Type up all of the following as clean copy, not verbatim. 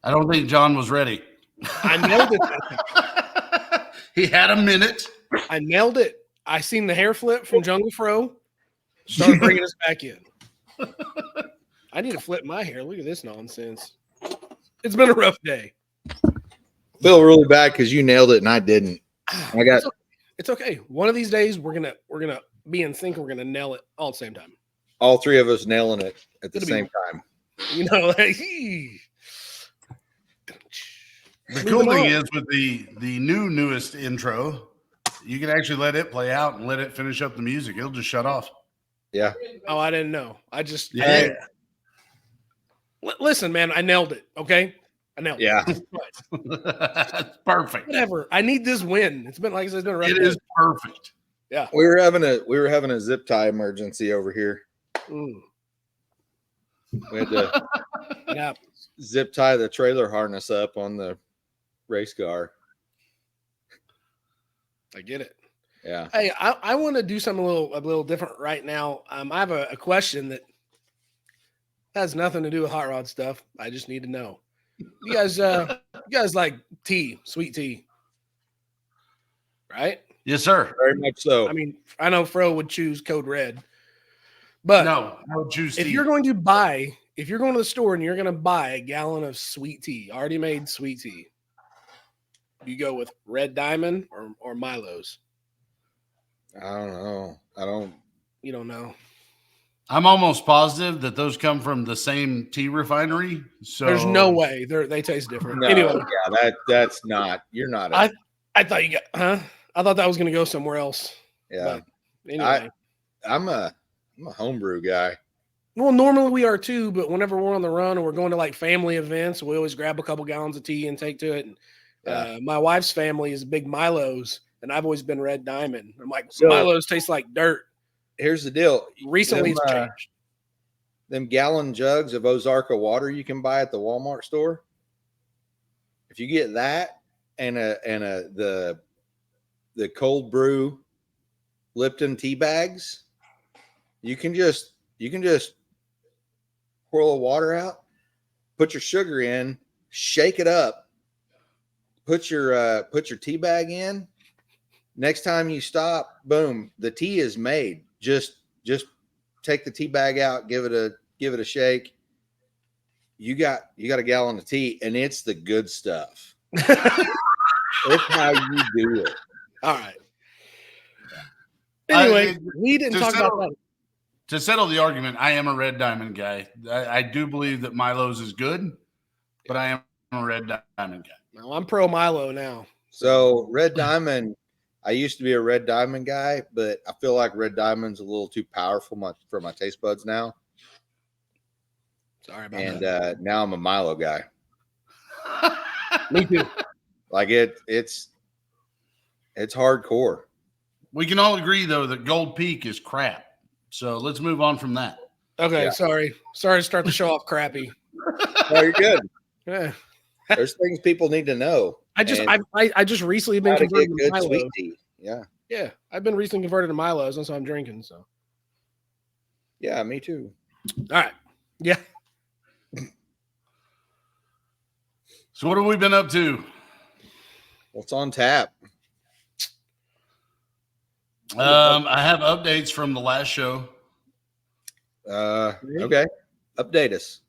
I don't think John was ready. I nailed it. He had a minute. I nailed it. I seen the hair flip from Jungle Fro. Started bringing us back in. I need to flip my hair. Look at this nonsense. It's been a rough day. Feel really bad because you nailed it and I didn't. I got. It's okay. One of these days we're gonna be in sync. And we're gonna nail it all at the same time. All three of us nailing it at the same time. You know, like, the cool thing is with the newest intro, you can actually let it play out and let it finish up the music. It'll just shut off. Yeah. Oh, I didn't know. I just listen, man. I nailed it. Okay, I nailed it. Yeah. That's perfect. Whatever. I need this win. It's been like I said, it's been a rough It day. is perfect. Yeah. We were having a zip tie emergency over here. We had to zip tie the trailer harness up on the race car. I get it. Yeah. Hey, I want to do something a little different right now. I have a question that has nothing to do with hot rod stuff. I just need to know. You guys like tea, sweet tea, right? Yes, sir. Very much so. I mean, I know Fro would choose Code Red, but no, I would choose tea. If you're going to the store and you're going to buy a gallon of sweet tea, already made sweet tea, you go with Red Diamond or Milo's? I don't know. You don't know. I'm almost positive that those come from the same tea refinery. So there's no way they taste different. No, anyway, yeah, that's not. You're not. I thought you got. I thought that was going to go somewhere else. Yeah. But anyway, I'm a homebrew guy. Well, normally we are too, but whenever we're on the run or we're going to like family events, we always grab a couple gallons of tea and take to it. And my wife's family is big Milo's, and I've always been Red Diamond. I'm like, Milo's taste like dirt. Here's the deal. Recently, it's changed. Them gallon jugs of Ozarka water you can buy at the Walmart store. If you get that and the cold brew Lipton tea bags, you can just pour the water out, put your sugar in, shake it up, put your tea bag in. Next time you stop, boom, the tea is made. Just take the tea bag out, give it a shake. You got a gallon of tea, and it's the good stuff. It's how you do it. All right. Anyway, we didn't talk about that. To settle the argument, I am a Red Diamond guy. I do believe that Milo's is good, but I am a Red Diamond guy. No, I'm pro Milo now. So Red Diamond, I used to be a Red Diamond guy, but I feel like Red Diamond's a little too powerful for my taste buds now. Sorry about that. And now I'm a Milo guy. Me too. Like it's hardcore. We can all agree though that Gold Peak is crap. So let's move on from that. Okay, sorry to start the show off crappy. No, you're good. Yeah. There's things people need to know. I just recently been converted to Milo. Sweet tea. Yeah. Yeah, I've been recently converted to Milo's, and so I'm drinking. So. Yeah, me too. All right. Yeah. So what have we been up to? What's on tap? I have updates from the last show. Okay. Update us.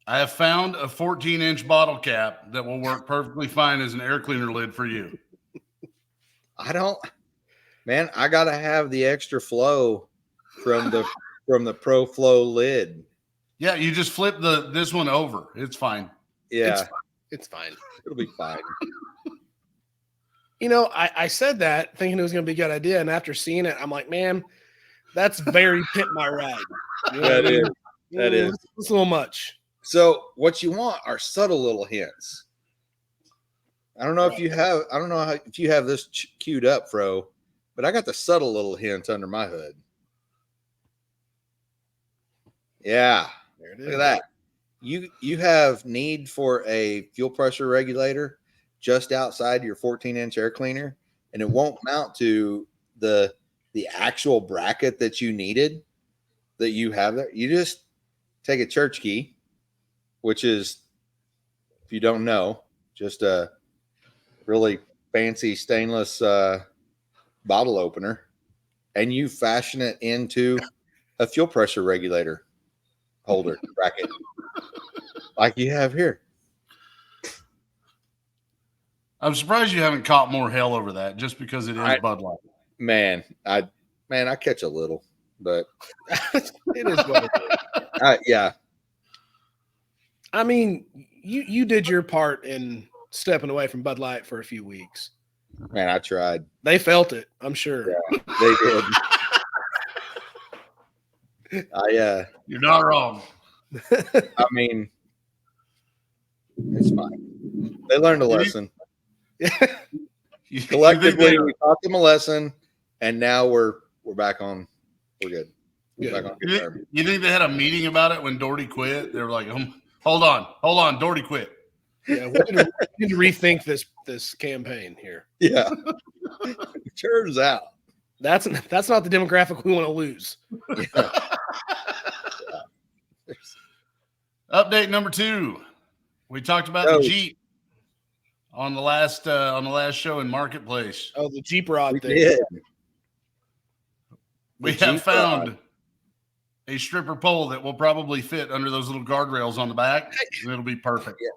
I have found a 14-inch bottle cap that will work perfectly fine as an air cleaner lid for you. I got to have the extra flow from the Pro Flow lid. Yeah, you just flip this one over. It's fine. Yeah. It's fine. It'll be fine. You know, I said that thinking it was going to be a good idea, and after seeing it, I'm like, man, that's very pit my ride. You know That is. It's a little much. So what you want are subtle little hints. I don't know if you have this queued up, Fro, but I got the subtle little hint under my hood. Yeah. There it is. Look at that. You have need for a fuel pressure regulator just outside your 14-inch air cleaner, and it won't mount to the actual bracket that you needed that you have there. You just take a church key, which is if you don't know, just a really fancy stainless bottle opener, and you fashion it into a fuel pressure regulator holder bracket like you have here. I'm surprised you haven't caught more hell over that just because it is Bud Light. Man, I catch a little, but It is what it is. yeah. I mean, you did your part in stepping away from Bud Light for a few weeks. Man, I tried. They felt it, I'm sure. Yeah, they did. You're not wrong. I mean, it's fine. They learned a lesson. Collectively, we taught them a lesson, and now we're back on. We're good. We're back on good terms. You think they had a meeting about it when Doherty quit? They were like, hold on, Doherty quit. Yeah, we need to rethink this campaign here. Yeah. Turns out that's not the demographic we want to lose. Yeah. Update number 2. We talked about the Jeep on the last show in Marketplace. Oh, the Jeep rod thing. Did. We have found a stripper pole that will probably fit under those little guardrails on the back, and it'll be perfect. Yeah.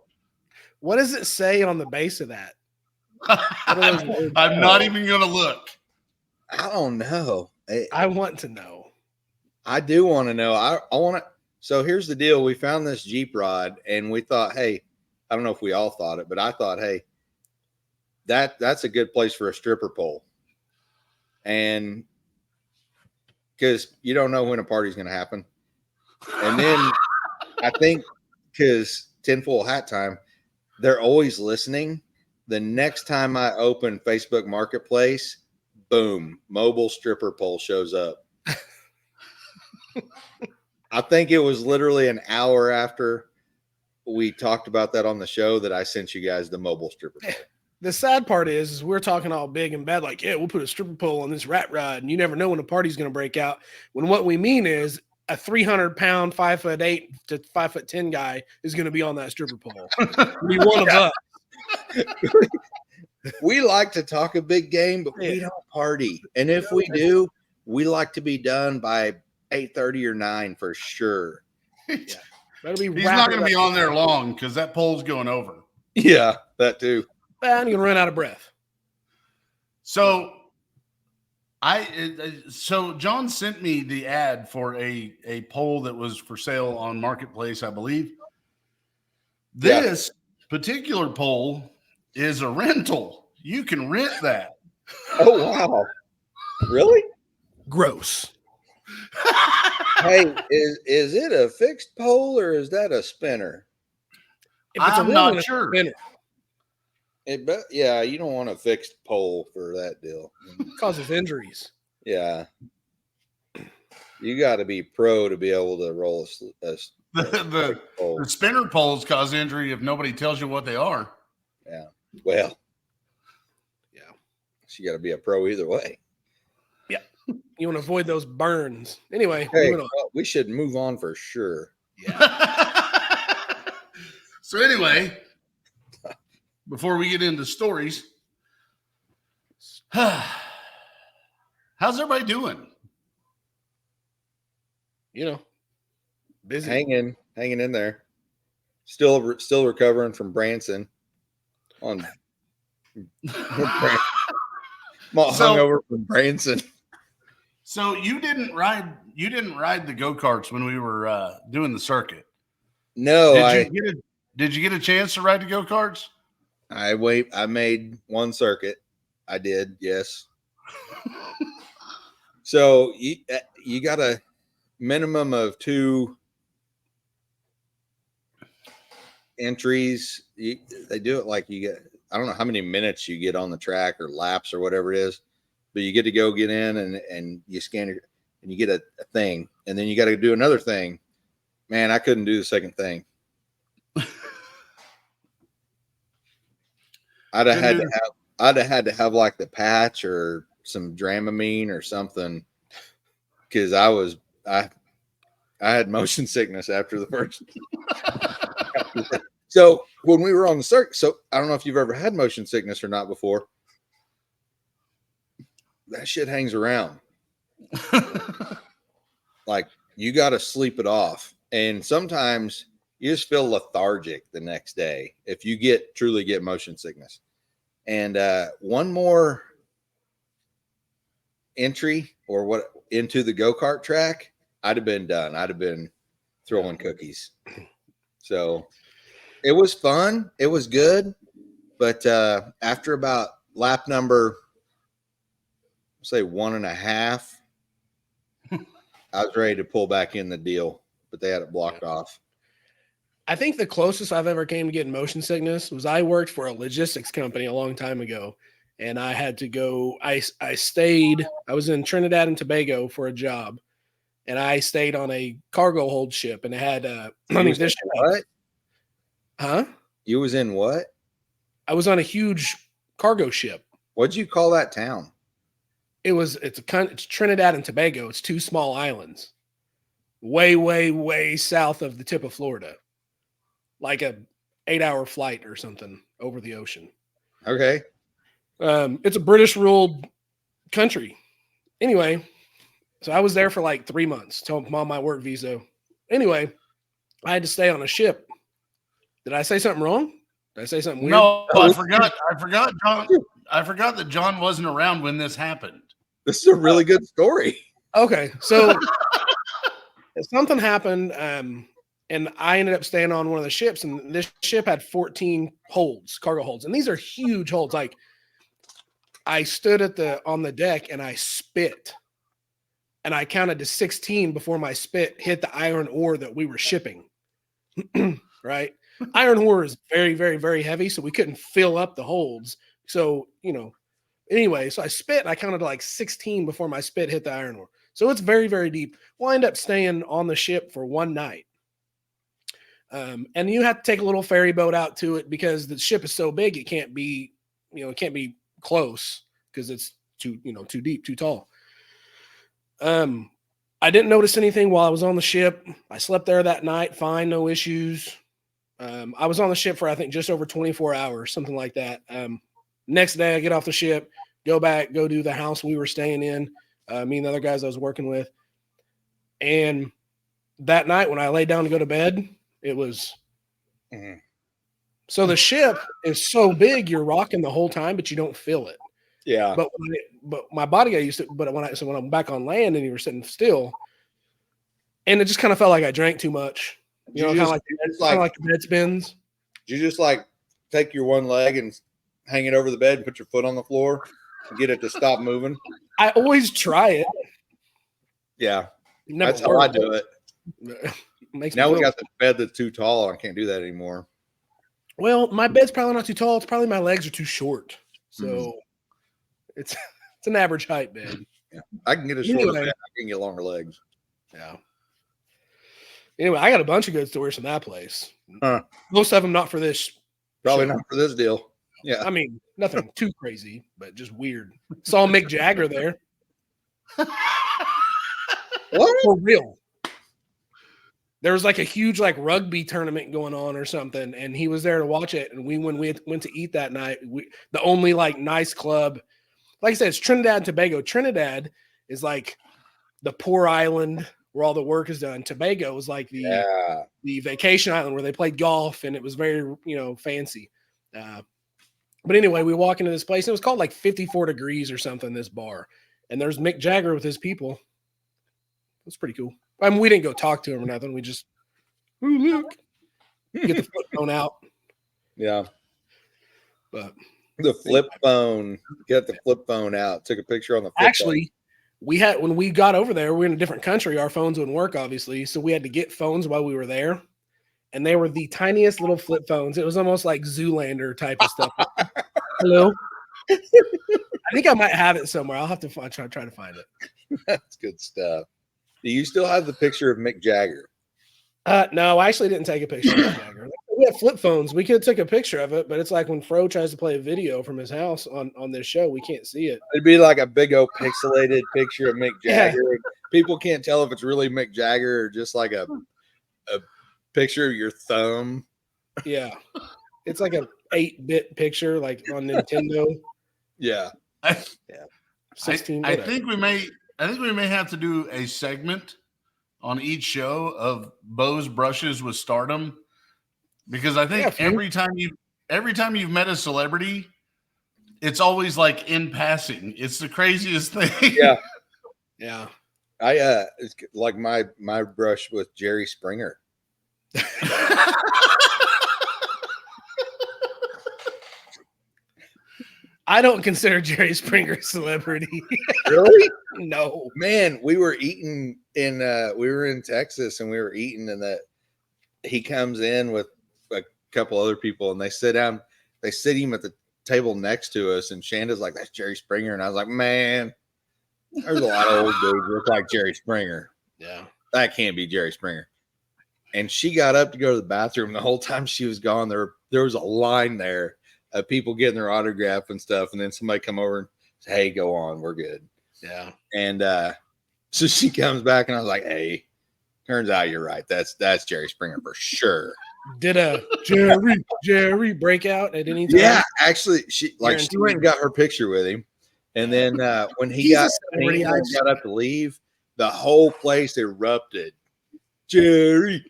What does it say on the base of that? I'm not even going to look. I don't know. I want to know. I do want to know. I want to. So here's the deal. We found this Jeep rod, and we thought, hey, I don't know if we all thought it, but I thought, hey, that's a good place for a stripper pole. And because you don't know when a party's going to happen. And then I think because tinfoil hat time, they're always listening. The next time I open Facebook Marketplace, boom, mobile stripper pole shows up. I think it was literally an hour after we talked about that on the show that I sent you guys the mobile stripper pole. The sad part is we're talking all big and bad, like, yeah, we'll put a stripper pole on this rat rod, and you never know when a party's going to break out. When what we mean is a 300-pound, 5'8" to 5'10" guy is going to be on that stripper pole. Be one of us. We like to talk a big game, but we don't party. And if we do, we like to be done by 8:30 or 9 for sure. Yeah. He's not going to be on there long because that pole's going over. Yeah, that too. And you're going to run out of breath. So John sent me the ad for a pole that was for sale on Marketplace, I believe. This particular pole is a rental. You can rent that. Oh, wow. Really? Gross. Hey, is it a fixed pole or is that a spinner? I'm not sure. Yeah, you don't want a fixed pole for that deal. It causes injuries. Yeah. You got to be pro to be able to roll the spinner poles cause injury if nobody tells you what they are. Yeah. Well. Yeah. So you got to be a pro either way. Yeah. You want to avoid those burns. Anyway, we should move on for sure. Yeah. So anyway, before we get into stories, how's everybody doing? Busy. Hanging in there. Still recovering from Branson. Hungover from Branson. So you didn't ride the go-karts when we were doing the circuit. No, did you get a chance to ride the go-karts? I made one circuit. I did, yes. So you got a minimum of 2 entries. They do it like you get, I don't know how many minutes you get on the track or laps or whatever it is, but you get to go get in and you scan it and you get a thing, and then you got to do another thing. Man, I couldn't do the second thing. I'd have had to have like the patch or some Dramamine or something, because I had motion sickness after the first. So when we were on the circuit, so I don't know if you've ever had motion sickness or not before. That shit hangs around. Like you got to sleep it off. And sometimes you just feel lethargic the next day if you truly get motion sickness. And one more entry or what into the go-kart track, I'd have been done. I'd have been throwing cookies. So it was fun. It was good. But after about lap number, say 1.5, I was ready to pull back in the deal, but they had it blocked off. I think the closest I've ever came to getting motion sickness was I worked for a logistics company a long time ago, and I had to go. I was in Trinidad and Tobago for a job, and I stayed on a cargo hold ship, and it had What? Huh? You was in what? I was on a huge cargo ship. What'd you call that town? It's Trinidad and Tobago. It's 2 small islands, way, way, way south of the tip of Florida, like a 8-hour flight or something over the ocean. Okay. It's a British ruled country. Anyway, so I was there for like 3 months till I'm on my work visa. Anyway, I had to stay on a ship. Did I say something wrong? Did I say something weird? No, I forgot. John. I forgot that John wasn't around when this happened. This is a really good story. Okay, so something happened, and I ended up staying on one of the ships, and this ship had 14 holds, cargo holds, and these are huge holds. Like I stood on the deck and I spit, and I counted to 16 before my spit hit the iron ore that we were shipping. Right, iron ore is very, very, very heavy, so we couldn't fill up the holds. So anyway, so I spit, and I counted to like 16 before my spit hit the iron ore. So it's very, very deep. We'll end up staying on the ship for one night. And you have to take a little ferry boat out to it because the ship is so big, it can't be close because it's too deep, too tall. I didn't notice anything while I was on the ship. I slept there that night, fine, no issues. I was on the ship for, I think, just over 24 hours, something like that. Next day, I get off the ship, go do the house we were staying in, me and the other guys I was working with. And that night when I lay down to go to bed, it was so the ship is so big, you're rocking the whole time, but you don't feel it. Yeah. But my body got used to it. But when I'm back on land and you were sitting still, and it just kind of felt like I drank too much. Kind of like the bed spins. Did you just like take your one leg and hang it over the bed and put your foot on the floor and get it to stop moving? I always try it. Yeah. That's how I do it. Now we got the bed that's too tall. I can't do that anymore. Well, my bed's probably not too tall. It's probably my legs are too short. So it's an average height bed. Yeah. I can get a shorter bed. I can get longer legs. Yeah. Anyway, I got a bunch of good stories from that place. Huh. Most of them not for this. Probably not for this deal. Yeah. I mean, nothing too crazy, but just weird. Saw Mick Jagger there. What? For real. There was like a huge rugby tournament going on or something, and he was there to watch it. And when we went to eat that night, the only nice club, like I said, it's Trinidad and Tobago. Trinidad is like the poor island where all the work is done. Tobago was like the vacation island where they played golf, and it was very fancy. But anyway, we walk into this place. And it was called 54 Degrees or something. This bar, and there's Mick Jagger with his people. It was pretty cool. I mean, we didn't go talk to him or nothing. We just look, get the flip phone out. Yeah, but the flip phone. Get the flip phone out. Took a picture on the flip actually. Phone. When we got over there, we were in a different country. Our phones wouldn't work, obviously, so we had to get phones while we were there, and they were the tiniest little flip phones. It was almost like Zoolander type of stuff. Hello. I think I might have it somewhere. I'll have to try to find it. That's good stuff. Do you still have the picture of Mick Jagger? No, I actually didn't take a picture of Mick Jagger. We have flip phones. We could take a picture of it, but it's like when Fro tries to play a video from his house on this show, we can't see it. It'd be like a big old pixelated picture of Mick Jagger. Yeah. People can't tell if it's really Mick Jagger or just like a picture of your thumb. Yeah. It's like a 8-bit picture, like on Nintendo. Yeah. I, 16. I whatever. think we may have to do a segment on each show of Bo's brushes with stardom, because I think Yeah, every time you've met a celebrity, it's always like in passing. It's the craziest thing. Yeah. Yeah. It's like my brush with Jerry Springer. I don't consider Jerry Springer a celebrity. Really? No. Man, we were eating we were in Texas and we were eating, and he comes in with a couple other people and they sit him at the table next to us, and Shanda's like, "That's Jerry Springer." And I was like, "Man, there's a lot of old dudes that look like Jerry Springer. Yeah. That can't be Jerry Springer." And she got up to go to the bathroom. The whole time she was gone, there was a line there of people getting their autograph and stuff. And then somebody come over and say, "Hey, go on, we're good." Yeah. And so she comes back, and I was like, "Hey, turns out you're right. That's Jerry Springer for sure." Did a Jerry breakout at any time? Yeah, actually, she went Guaranteed. and got her picture with him. And then when he He's a got celebrity. got up to leave, the whole place erupted. Jerry.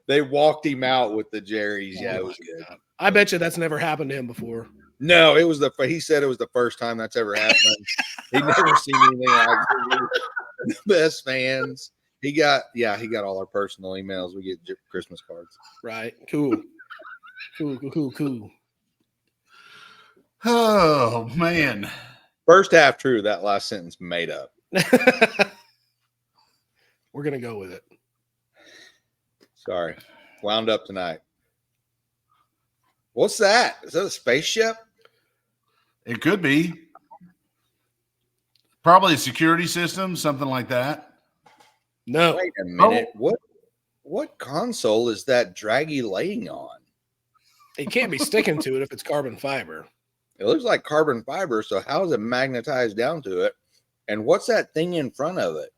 They walked him out with the Jerry's. Yeah, it was good. I bet you that's never happened to him before. No, it was he said it was the first time that's ever happened. He'd never seen anything like it. The best fans. He got all our personal emails. We get Christmas cards. Right. Cool. Cool. Oh man. First half true. That last sentence made up. We're gonna go with it. Sorry. Wound up tonight. What's that? Is that a spaceship? It could be. Probably a security system, something like that. No. Wait a minute. What console is that draggy laying on? It can't be sticking to it if it's carbon fiber. It looks like carbon fiber, so how is it magnetized down to it? And what's that thing in front of it?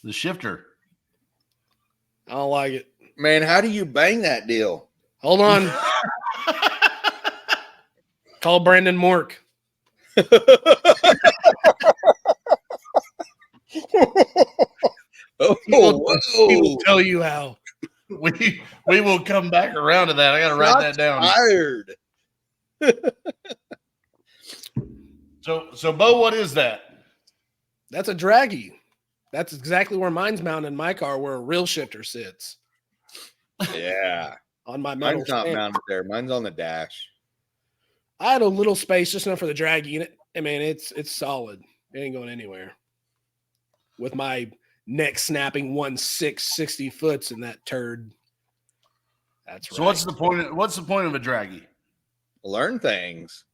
The shifter. I don't like it. Man, how do you bang that deal? Hold on. Call Brandon Mork. He will tell you how. We will come back around to that. I got to write that down. Tired. So Bo, what is that? That's a draggy. That's exactly where mine's mounted in my car, where a real shifter sits. Yeah. On my metal Mine's not stand. mounted there. Mine's on the dash. I had a little space just enough for the draggy in it. I mean, it's solid. It ain't going anywhere. With my neck snapping 1.660 foots in that turd. That's right. So what's the point? What's the point of a draggy? Learn things.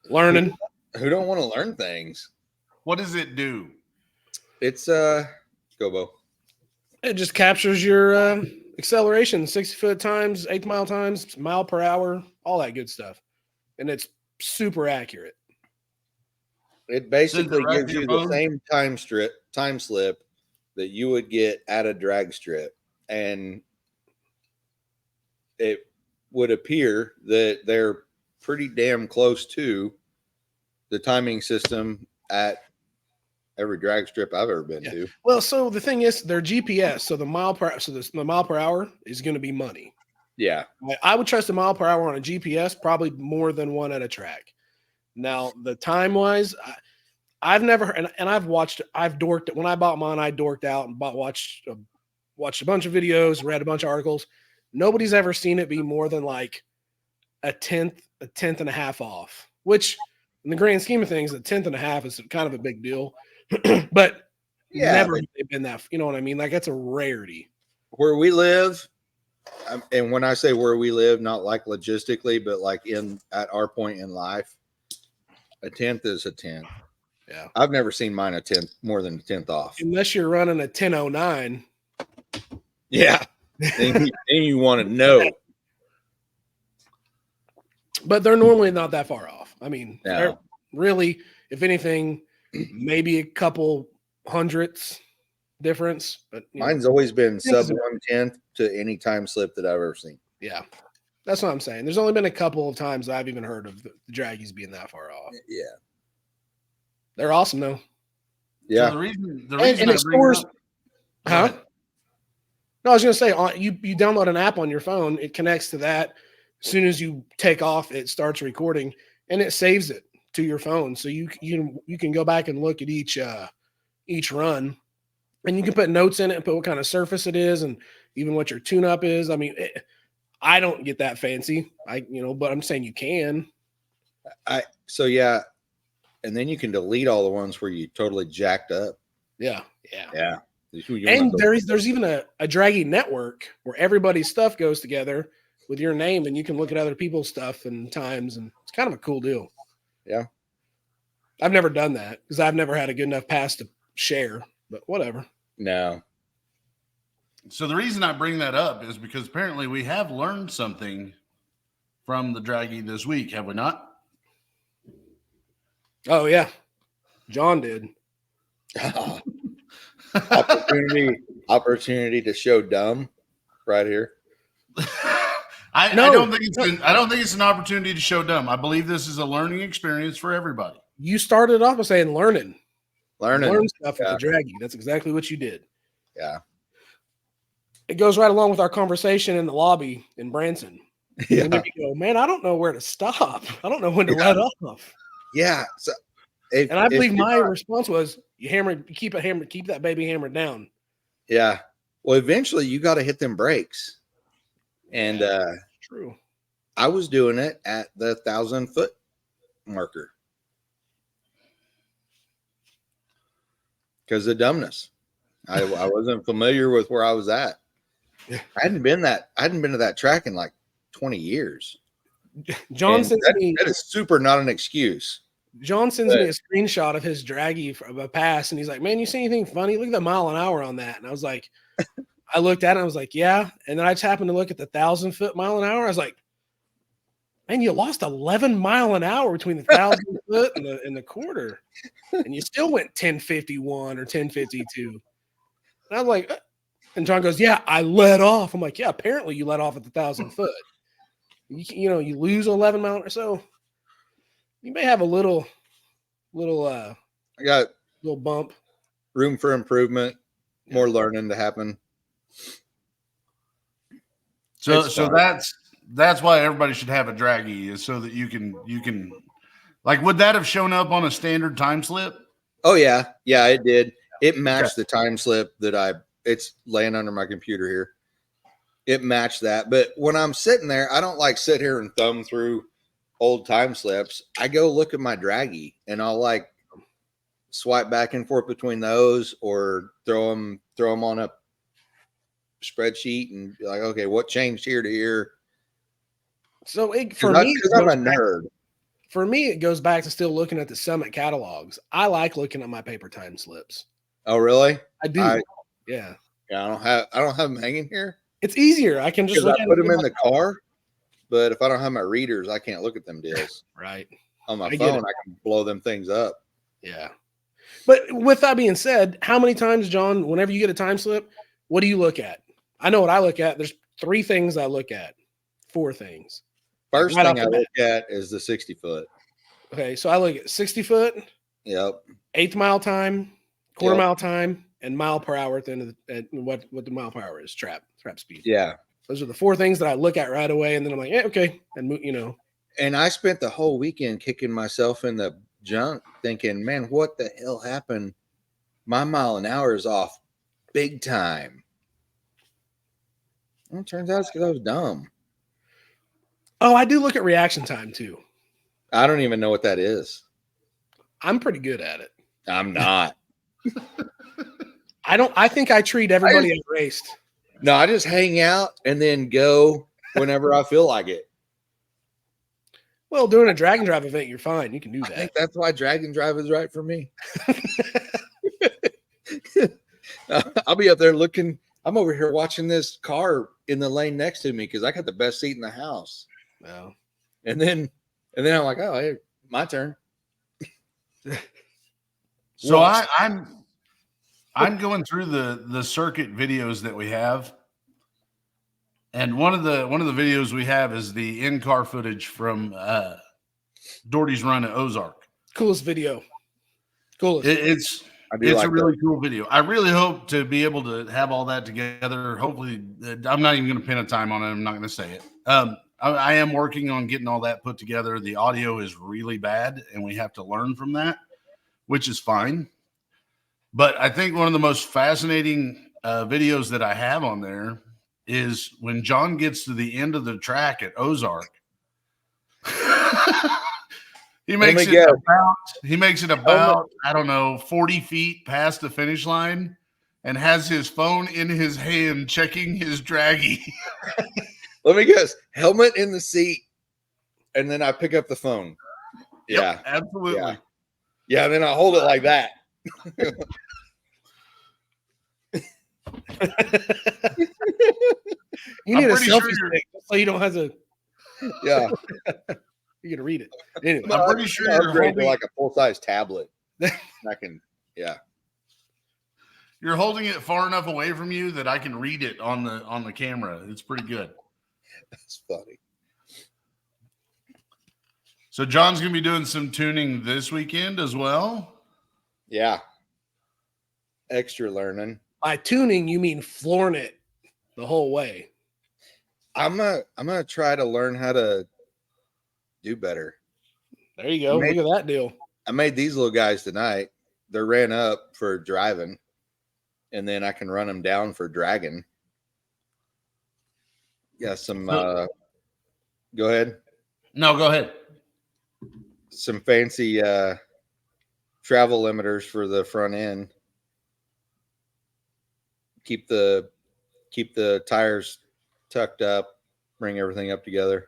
Learning. Who don't want to learn things? What does it do? It's go Bo. It just captures your acceleration, 60-foot times, 8th mile times, mile per hour, all that good stuff. And it's super accurate. It basically right gives to you your the phone? same time slip that you would get at a drag strip. And it would appear that they're pretty damn close to the timing system at every drag strip I've ever been to. Well, so the thing is, they're GPS, so the mile per hour is going to be money. Yeah. I would trust a mile per hour on a GPS probably more than one at a track. Now, the time wise, I've never and I've dorked it. When I bought mine, I dorked out and watched a bunch of videos, read a bunch of articles. Nobody's ever seen it be more than like a tenth and a half off, which in the grand scheme of things, a tenth and a half is kind of a big deal. But Yeah, never have they been that, you know what I mean? Like that's a rarity. Where we live, and when I say where we live, not like logistically, but like at our point in life, a tenth is a tenth. Yeah. I've never seen mine a tenth more than a tenth off. Unless you're running a 1009. Yeah. then you want to know. But they're normally not that far off. I mean, No. they're really, if anything, maybe a couple hundredths. difference. But mine's always been sub Things- 1/10 to any time slip that I've ever seen. yeah, that's what I'm saying. There's only been a couple of times I've even heard of the draggies being that far off. Yeah. They're awesome though. Yeah. So the reason And I it bring stores, it up, Go huh? ahead. No, I was going to say, you download an app on your phone, it connects to that. As soon as you take off, it starts recording, and it saves it to your phone. So you can go back and look at each run, and you can put notes in it and put what kind of surface it is, and even what your tune-up is. I mean, I don't get that fancy, but I'm saying you can. So yeah, and then you can delete all the ones where you totally jacked up. Yeah. Yeah. And there's even a draggy network where everybody's stuff goes together with your name, and you can look at other people's stuff and times, and it's kind of a cool deal. Yeah. I've never done that because I've never had a good enough pass to share, but whatever. No. So the reason I bring that up is because apparently we have learned something from the draggy this week, have we not? Oh yeah, John did. opportunity to show dumb right here. I don't think it's an opportunity to show dumb. I believe this is a learning experience for everybody. You started off by saying learn stuff with Yeah. the draggy. That's exactly what you did. Yeah. It goes right along with our conversation in the lobby in Branson. Yeah. And then you go, man, I don't know where to stop. I don't know when to let off. Yeah. So And I believe my response was, keep that baby hammered down. Yeah. Well, eventually you got to hit them brakes. And True. I was doing it at the 1,000-foot marker because of dumbness. I wasn't familiar with where I was at. I hadn't been to that track in like 20 years. John sends me that is super not an excuse. John sends me a screenshot of his draggy from a pass, and he's like, "Man, you see anything funny? Look at the mile an hour on that." And I was like, I looked at it, and I was like, "Yeah." And then I just happened to look at the 1,000-foot mile an hour. I was like, "Man, you lost 11 mile an hour between the 1,000-foot and the quarter, and you still went 10:51 or 10:52." And I was like, and John goes, "Yeah, I let off." I'm like, "Yeah, apparently you let off at the 1,000-foot. You lose 11 miles or so. You may have a little I got little bump. room for improvement, more learning to happen. So that's why everybody should have a draggy, is so that you can like, would that have shown up on a standard time slip? Oh yeah. Yeah, it did. It matched the time slip that it's laying under my computer here. It matched that. But when I'm sitting there, I don't like sit here and thumb through old time slips. I go look at my draggy and I'll like swipe back and forth between those or throw them on a spreadsheet and be like, okay, what changed here to here? So I'm a nerd. For me, it goes back to still looking at the Summit catalogs. I like looking at my paper time slips. Oh, really? I do. Yeah. Yeah, I don't have them hanging here. It's easier. I can just I put them in the car. But if I don't have my readers, I can't look at them deals. Right. On my phone, I can blow them things up. Yeah. But with that being said, how many times, John, whenever you get a time slip, what do you look at? I know what I look at. There's 3 things I look at. 4 things. First thing I look at is the 60-foot. Okay. So I look at 60-foot. Yep. 1/8 mile time, quarter mile time, and mile per hour at the end of what the mile per hour is, trap speed. Yeah. Those are the 4 things that I look at right away, and then I'm like, yeah, okay, and And I spent the whole weekend kicking myself in the junk, thinking, man, what the hell happened? My mile an hour is off big time. Well, it turns out it's because I was dumb. Oh, I do look at reaction time too. I don't even know what that is. I'm pretty good at it. I'm not. I think I treat everybody as raced. No, I just hang out and then go whenever I feel like it. Well, doing a drag and drive event, you're fine. You can do that. I think that's why drag and drive is right for me. I'll be up there looking. I'm over here watching this car in the lane next to me because I got the best seat in the house. Well, and then I'm like, oh, hey, my turn. So I'm I'm going through the circuit videos that we have, and one of the videos we have is the in-car footage from Doherty's run at Ozark. Coolest video. Coolest. It's like a really cool video. I really hope to be able to have all that together. Hopefully, I'm not even going to pin a time on it. I'm not going to say it. I am working on getting all that put together. The audio is really bad, and we have to learn from that, which is fine. But I think one of the most fascinating videos that I have on there is when John gets to the end of the track at Ozark. He makes it about, I don't know, 40 feet past the finish line and has his phone in his hand checking his draggy. Let me guess. Helmet in the seat, and then I pick up the phone. Yep, absolutely. Yeah, and then I hold it like that. You need a selfie stick so you don't have to. Yeah. You're gonna read it anyway. I'm pretty sure you're holding like a full-size tablet. I can, yeah. You're holding it far enough away from you that I can read it on the camera. It's pretty good. That's funny. So John's gonna be doing some tuning this weekend as well. Yeah. Extra learning. By tuning, you mean flooring it the whole way. I'm gonna try to learn how to do better. There you go. Look at that deal. I made these little guys tonight. They're ran up for driving, and then I can run them down for dragging. Yeah, some go ahead. No, go ahead. Some fancy travel limiters for the front end. Keep the tires tucked up, bring everything up together.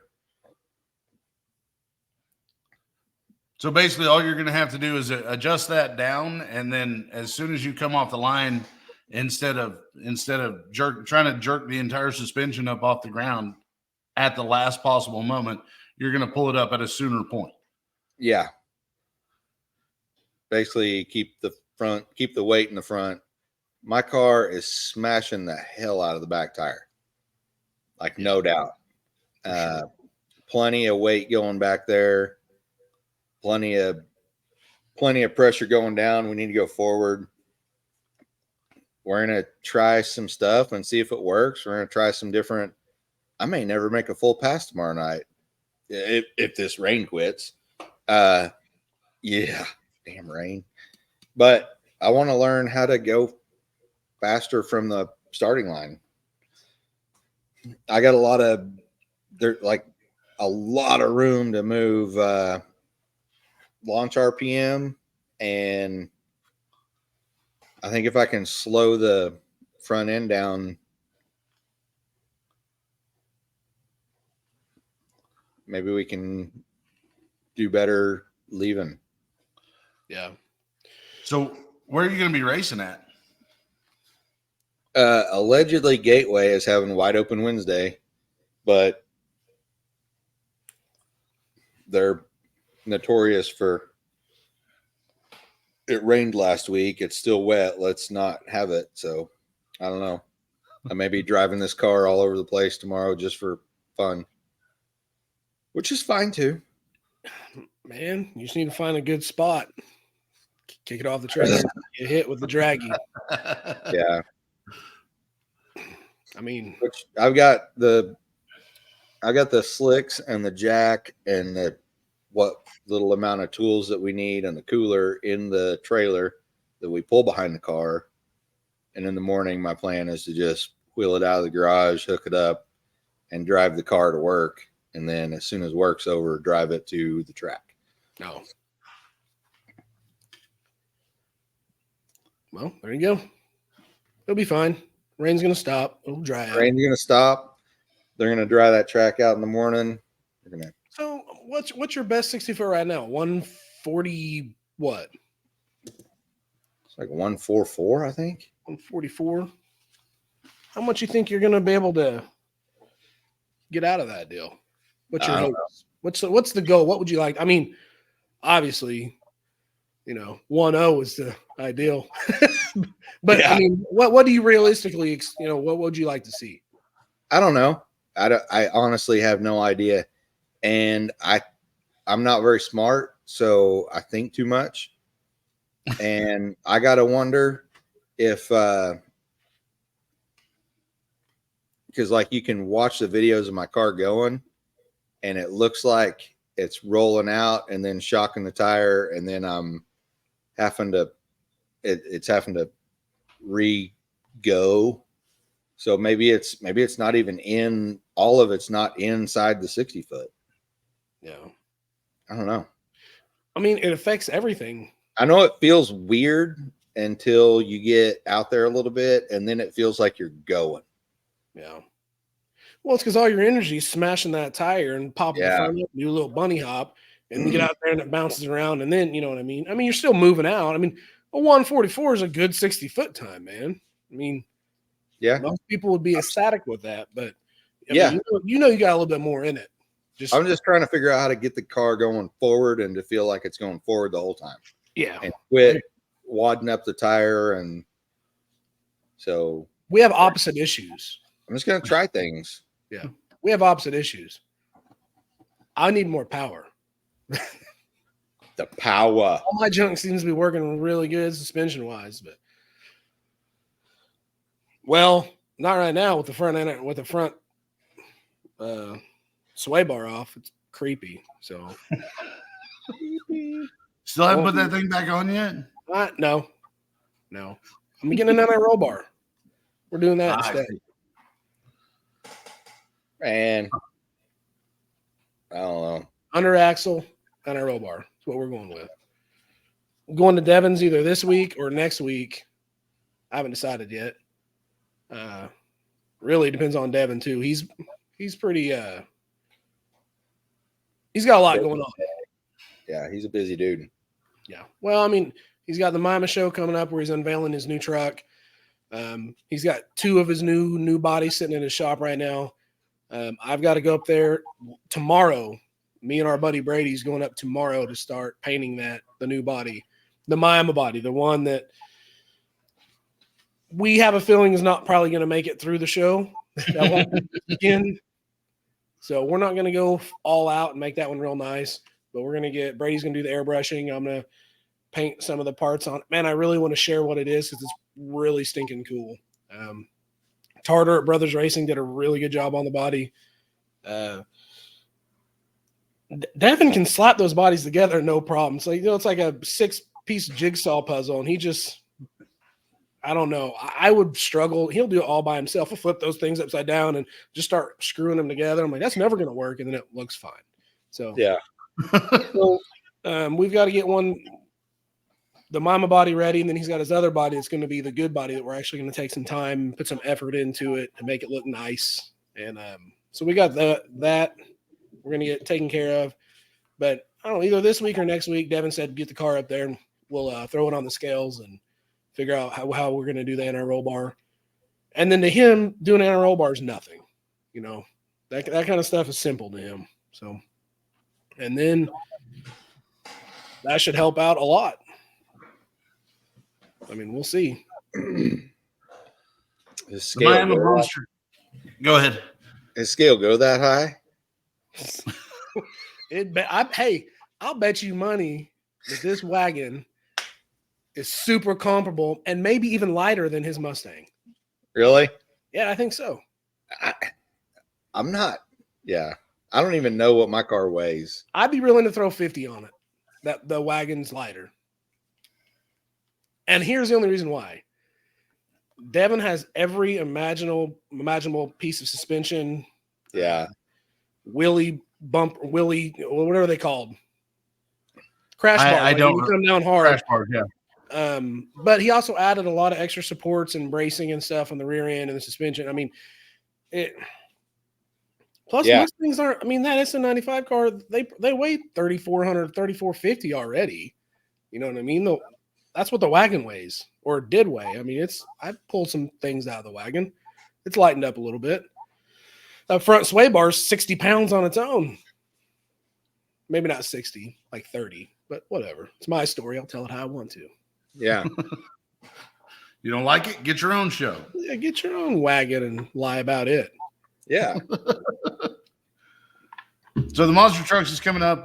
So basically all you're going to have to do is adjust that down, and then as soon as you come off the line, instead of trying to jerk the entire suspension up off the ground at the last possible moment, you're going to pull it up at a sooner point. Yeah. Basically keep the weight in the front. My car is smashing the hell out of the back tire. Like, no doubt. Plenty of weight going back there. Plenty of pressure going down. We need to go forward. We're going to try some stuff and see if it works. We're going to try some different. I may never make a full pass tomorrow night if this rain quits. Yeah, damn rain. But I want to learn how to go faster from the starting line. I got a lot of room to move launch RPM, and I think if I can slow the front end down, maybe we can do better leaving. Yeah. So where are you going to be racing at? Allegedly Gateway is having Wide Open Wednesday, but they're notorious for it rained last week. It's still wet. Let's not have it. So I don't know. I may be driving this car all over the place tomorrow just for fun, which is fine too. Man, you just need to find a good spot. Kick it off the track. Get hit with the draggy. Yeah. I mean, which I've got the slicks and the jack and the what little amount of tools that we need and the cooler in the trailer that we pull behind the car. And in the morning, my plan is to just wheel it out of the garage, hook it up, and drive the car to work. And then as soon as work's over, drive it to the track. No. Well, there you go. It'll be fine. Rain's going to stop. It'll dry out. Rain's going to stop. They're going to dry that track out in the morning. They're going to. So what's your best 60-foot right now? 140 what? It's like 144, I think. 144. How much you think you're going to be able to get out of that deal? What's your hopes? What's the goal? What would you like? I mean, obviously, 1.0 is the ideal. But Yeah. I mean, what do you realistically, what would you like to see? I don't know. I honestly have no idea. And I'm not very smart, so I think too much. And I got to wonder if, because like you can watch the videos of my car going and it looks like it's rolling out and then shocking the tire. And then I'm having to, it's having to re-go. So maybe it's not even in, all of it's not inside the 60 foot. Yeah. I don't know. I mean, it affects everything. I know it feels weird until you get out there a little bit, and then it feels like you're going. Yeah. Well, it's because all your energy is smashing that tire and popping the Yeah. front up, do a little bunny hop, and you get out there and it bounces around, and then you know what I mean. I mean, you're still moving out. I mean, a 144 is a good 60-foot time, man. I mean, Yeah. most people would be ecstatic with that, but I Yeah. mean, you know, you got a little bit more in it. I'm just trying to figure out how to get the car going forward and to feel like it's going forward the whole time. Yeah. And quit wadding up the tire. And so we have opposite issues. I'm just going to try things. Yeah. We have opposite issues. I need more power. The power. All my junk seems to be working really good suspension wise, but well, not right now with the front sway bar off. It's creepy. So Still haven't put that thing back on yet? No. I'm getting another roll bar. We're doing that instead. Man, I don't know. Under axle and a roll bar. That's what we're going with. I'm going to Devon's either this week or next week. I haven't decided yet. Really depends on Devon too. He's pretty he's got a lot going on. Yeah, he's a busy dude. Yeah. Well, I mean, he's got the Mima show coming up where he's unveiling his new truck. He's got 2 of his new bodies sitting in his shop right now. I've got to go up there tomorrow. Me and our buddy Brady's going up tomorrow to start painting the new body, the Mima body, the one that we have a feeling is not probably going to make it through the show. That won't begin. So we're not going to go all out and make that one real nice, but we're going to Brady's going to do the airbrushing. I'm going to paint some of the parts on it. Man, I really want to share what it is because it's really stinking cool. Tartar at Brothers Racing did a really good job on the body. Devin can slap those bodies together, no problem. So, it's like a 6-piece jigsaw puzzle, and he just, I don't know. I would struggle. He'll do it all by himself. He'll flip those things upside down and just start screwing them together. I'm like, that's never going to work, and then it looks fine. So, yeah. We've got to get the Mima body ready, and then he's got his other body. It's going to be the good body that we're actually going to take some time, put some effort into it to make it look nice. And so we got that we're going to get taken care of. But I don't know, either this week or next week, Devin said get the car up there and we'll throw it on the scales and figure out how we're going to do the anti-roll bar. And then to him, doing anti-roll bar is nothing. That kind of stuff is simple to him. So, and then that should help out a lot. I mean, we'll see. His scale go ahead. His scale go that high? I'll bet you money that this wagon is super comparable and maybe even lighter than his Mustang. Really? Yeah, I think so. I'm not. Yeah. I don't even know what my car weighs. I'd be willing to throw 50 on it. That the wagon's lighter. And here's the only reason why. Devin has every imaginable piece of suspension. Yeah. Wheelie, whatever they called. Crash bar. I don't come down hard. Crash bar, yeah. But he also added a lot of extra supports and bracing and stuff on the rear end and the suspension. I mean, plus most things aren't. I mean, that S95 car, they weigh 3,400, 3,450 already. You know what I mean? That's what the wagon weighs or did weigh. I mean, I pulled some things out of the wagon. It's lightened up a little bit. That front sway bar is 60 pounds on its own. Maybe not 60, like 30. but whatever. It's my story. I'll tell it how I want to. Yeah. You don't like it? Get your own show. Yeah, get your own wagon and lie about it. Yeah. So the Monster Trucks is coming up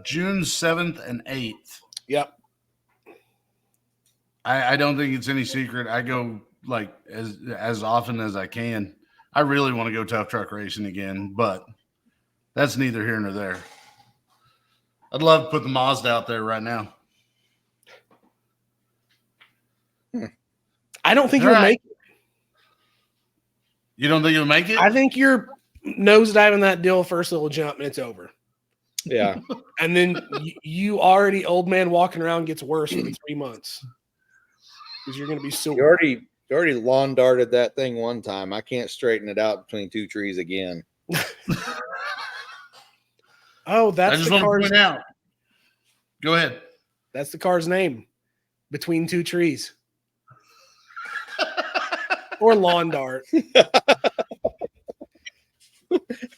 June 7th and 8th. Yep. I don't think it's any secret. I go like as often as I can. I really want to go tough truck racing again, but that's neither here nor there. I'd love to put the Mazda out there right now. I don't think All you'll right. make it. You don't think you'll make it? I think you're nosediving that deal first little jump and it's over. Yeah. And then you already old man walking around gets worse for 3 months because you're going to be sore. You already lawn darted that thing one time. I can't straighten it out between two trees again. Oh, I that's just the want to car's. point out. Go ahead. That's the car's name. Between two trees. Or lawn dart.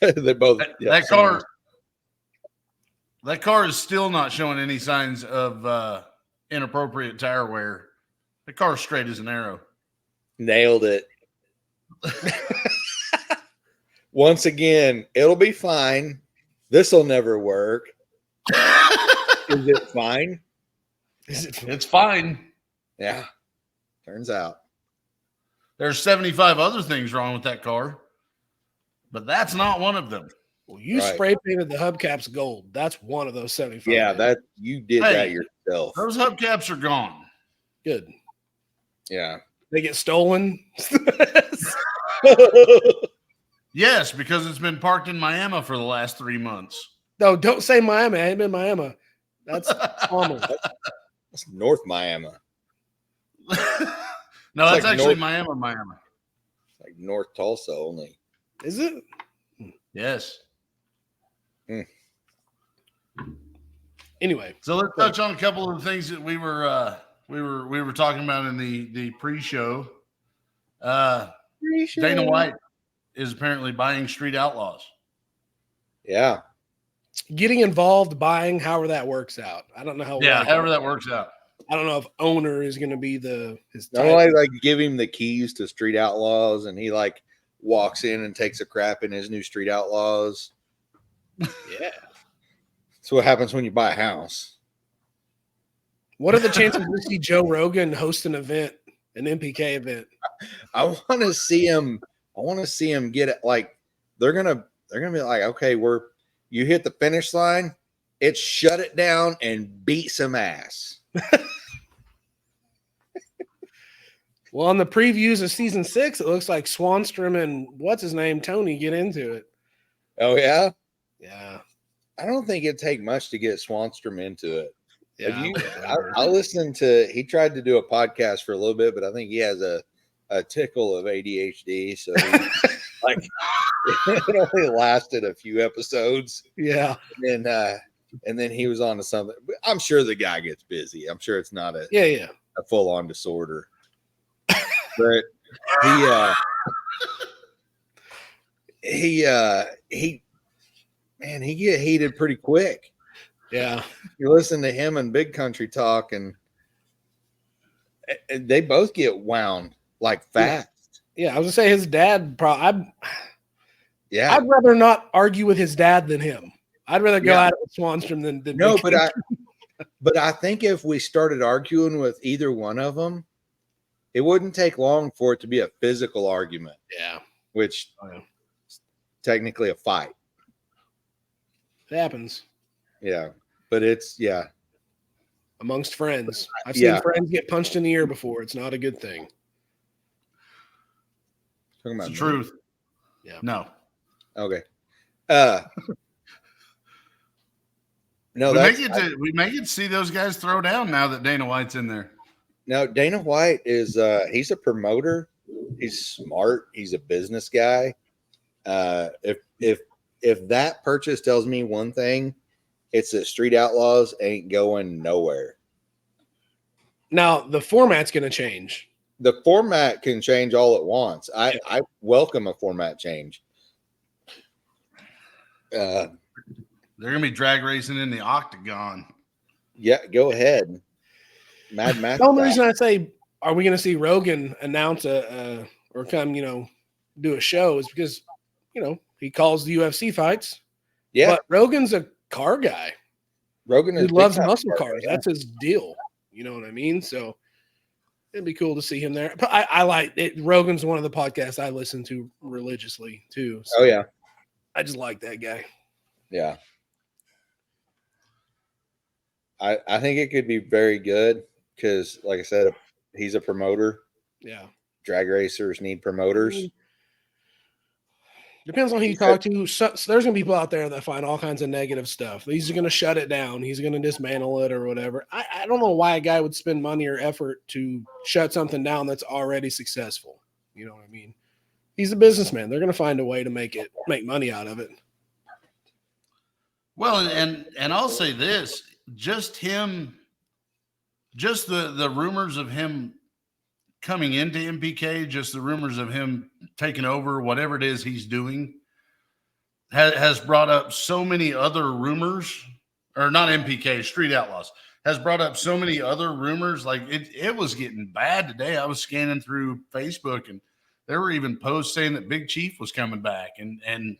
They both. That car is still not showing any signs of inappropriate tire wear. The car's straight as an arrow. Nailed it. Once again, it'll be fine. This'll never work. Is it fine? It's fine. Yeah. Turns out. There's 75 other things wrong with that car, but that's not one of them. Well, you Right. spray painted the hubcaps gold. That's one of those 75. Yeah, that you did Hey. that yourself. Those hubcaps are gone. Good. Yeah. They get stolen. Yes, because it's been parked in Miami for the last 3 months. No, don't say Miami. I ain't been Miami. That's Palmer. That's North Miami. No, It's that's like actually North- Miami. Like North Tulsa only. Is it? Yes. Anyway, So let's touch on a couple of the things that we were talking about in the pre-show. Dana White is apparently buying Street Outlaws. Yeah. getting involved, buying, however that works out. I don't know how. Yeah, however that works out. I don't know if owner is going to be his. Not only like give him the keys to Street Outlaws, and he like walks in and takes a crap in his new Street Outlaws. Yeah. That's what happens when you buy a house. What are the chances we see Joe Rogan host an event, an MPK event? I want to see him. I want to see him get it. Like they're gonna be like, okay, you hit the finish line. It's shut it down and beat some ass. Well, on the previews of season 6, it looks like Swanstrom and what's his name, Tony, get into it. Oh yeah. Yeah. I don't think it'd take much to get Swanstrom into it. Yeah. I listened to. He tried to do a podcast for a little bit, but I think he has a tickle of ADHD, so like it only lasted a few episodes. Yeah. And then he was on to something. I'm sure the guy gets busy. I'm sure it's not a Yeah. full on disorder, but he get heated pretty quick. Yeah. You listen to him and Big Country talk, and they both get wound like fast. Yeah. I was going to say his dad, Yeah. I'd rather not argue with his dad than him. I'd rather go Yeah. at it with Swanstrom than No, Big Country. but I think if we started arguing with either one of them, it wouldn't take long for it to be a physical argument, Yeah. which Oh, yeah. is technically a fight. It happens Yeah. But it's, yeah. amongst friends. I've seen friends get punched in the ear before. It's not a good thing. Talking It's about the truth. Yeah. No. Okay. No, We make it see those guys throw down now that Dana White's in there. no, Dana White is he's a promoter. He's smart. He's a business guy. If that purchase tells me one thing, it's that Street Outlaws ain't going nowhere. Now, the format's going to change. The format can change all at once. I welcome a format change. They're gonna be drag racing in the octagon. Yeah, go ahead. Mad Max. The only reason I say, are we going to see Rogan announce or come, do a show is because, he calls the UFC fights. Yeah, But Rogan's a car guy. Rogan He is loves big time muscle car guy, cars. yeah. That's his deal. You know what I mean? So it'd be cool to see him there. But I like it. Rogan's one of the podcasts I listen to religiously too. So Oh yeah, I just like that guy. yeah. I think it could be very good because, like I said, he's a promoter. Yeah. Drag racers need promoters. Depends on who you talk to. So there's gonna be people out there that find all kinds of negative stuff. He's gonna shut it down. He's gonna dismantle it or whatever. I don't know why a guy would spend money or effort to shut something down that's already successful. You know what I mean? He's a businessman. They're gonna find a way to make money out of it. Well, and I'll say this, just the rumors of him coming into MPK, just the rumors of him taking over whatever it is he's doing has brought up so many other rumors, or not MPK, Street Outlaws has brought up so many other rumors. Like it was getting bad today. I was scanning through Facebook and there were even posts saying that Big Chief was coming back and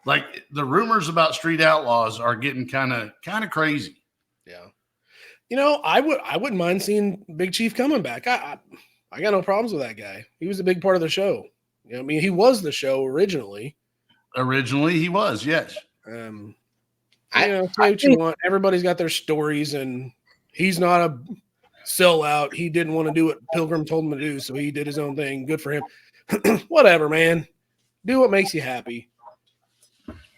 like the rumors about Street Outlaws are getting kind of crazy. Yeah. I wouldn't mind seeing Big Chief coming back. I got no problems with that guy. He was a big part of the show. I mean, he was the show originally. Originally, he was, yes. Say what you want. Everybody's got their stories, and he's not a sellout. He didn't want to do what Pilgrim told him to do, so he did his own thing. Good for him. Whatever, man. Do what makes you happy.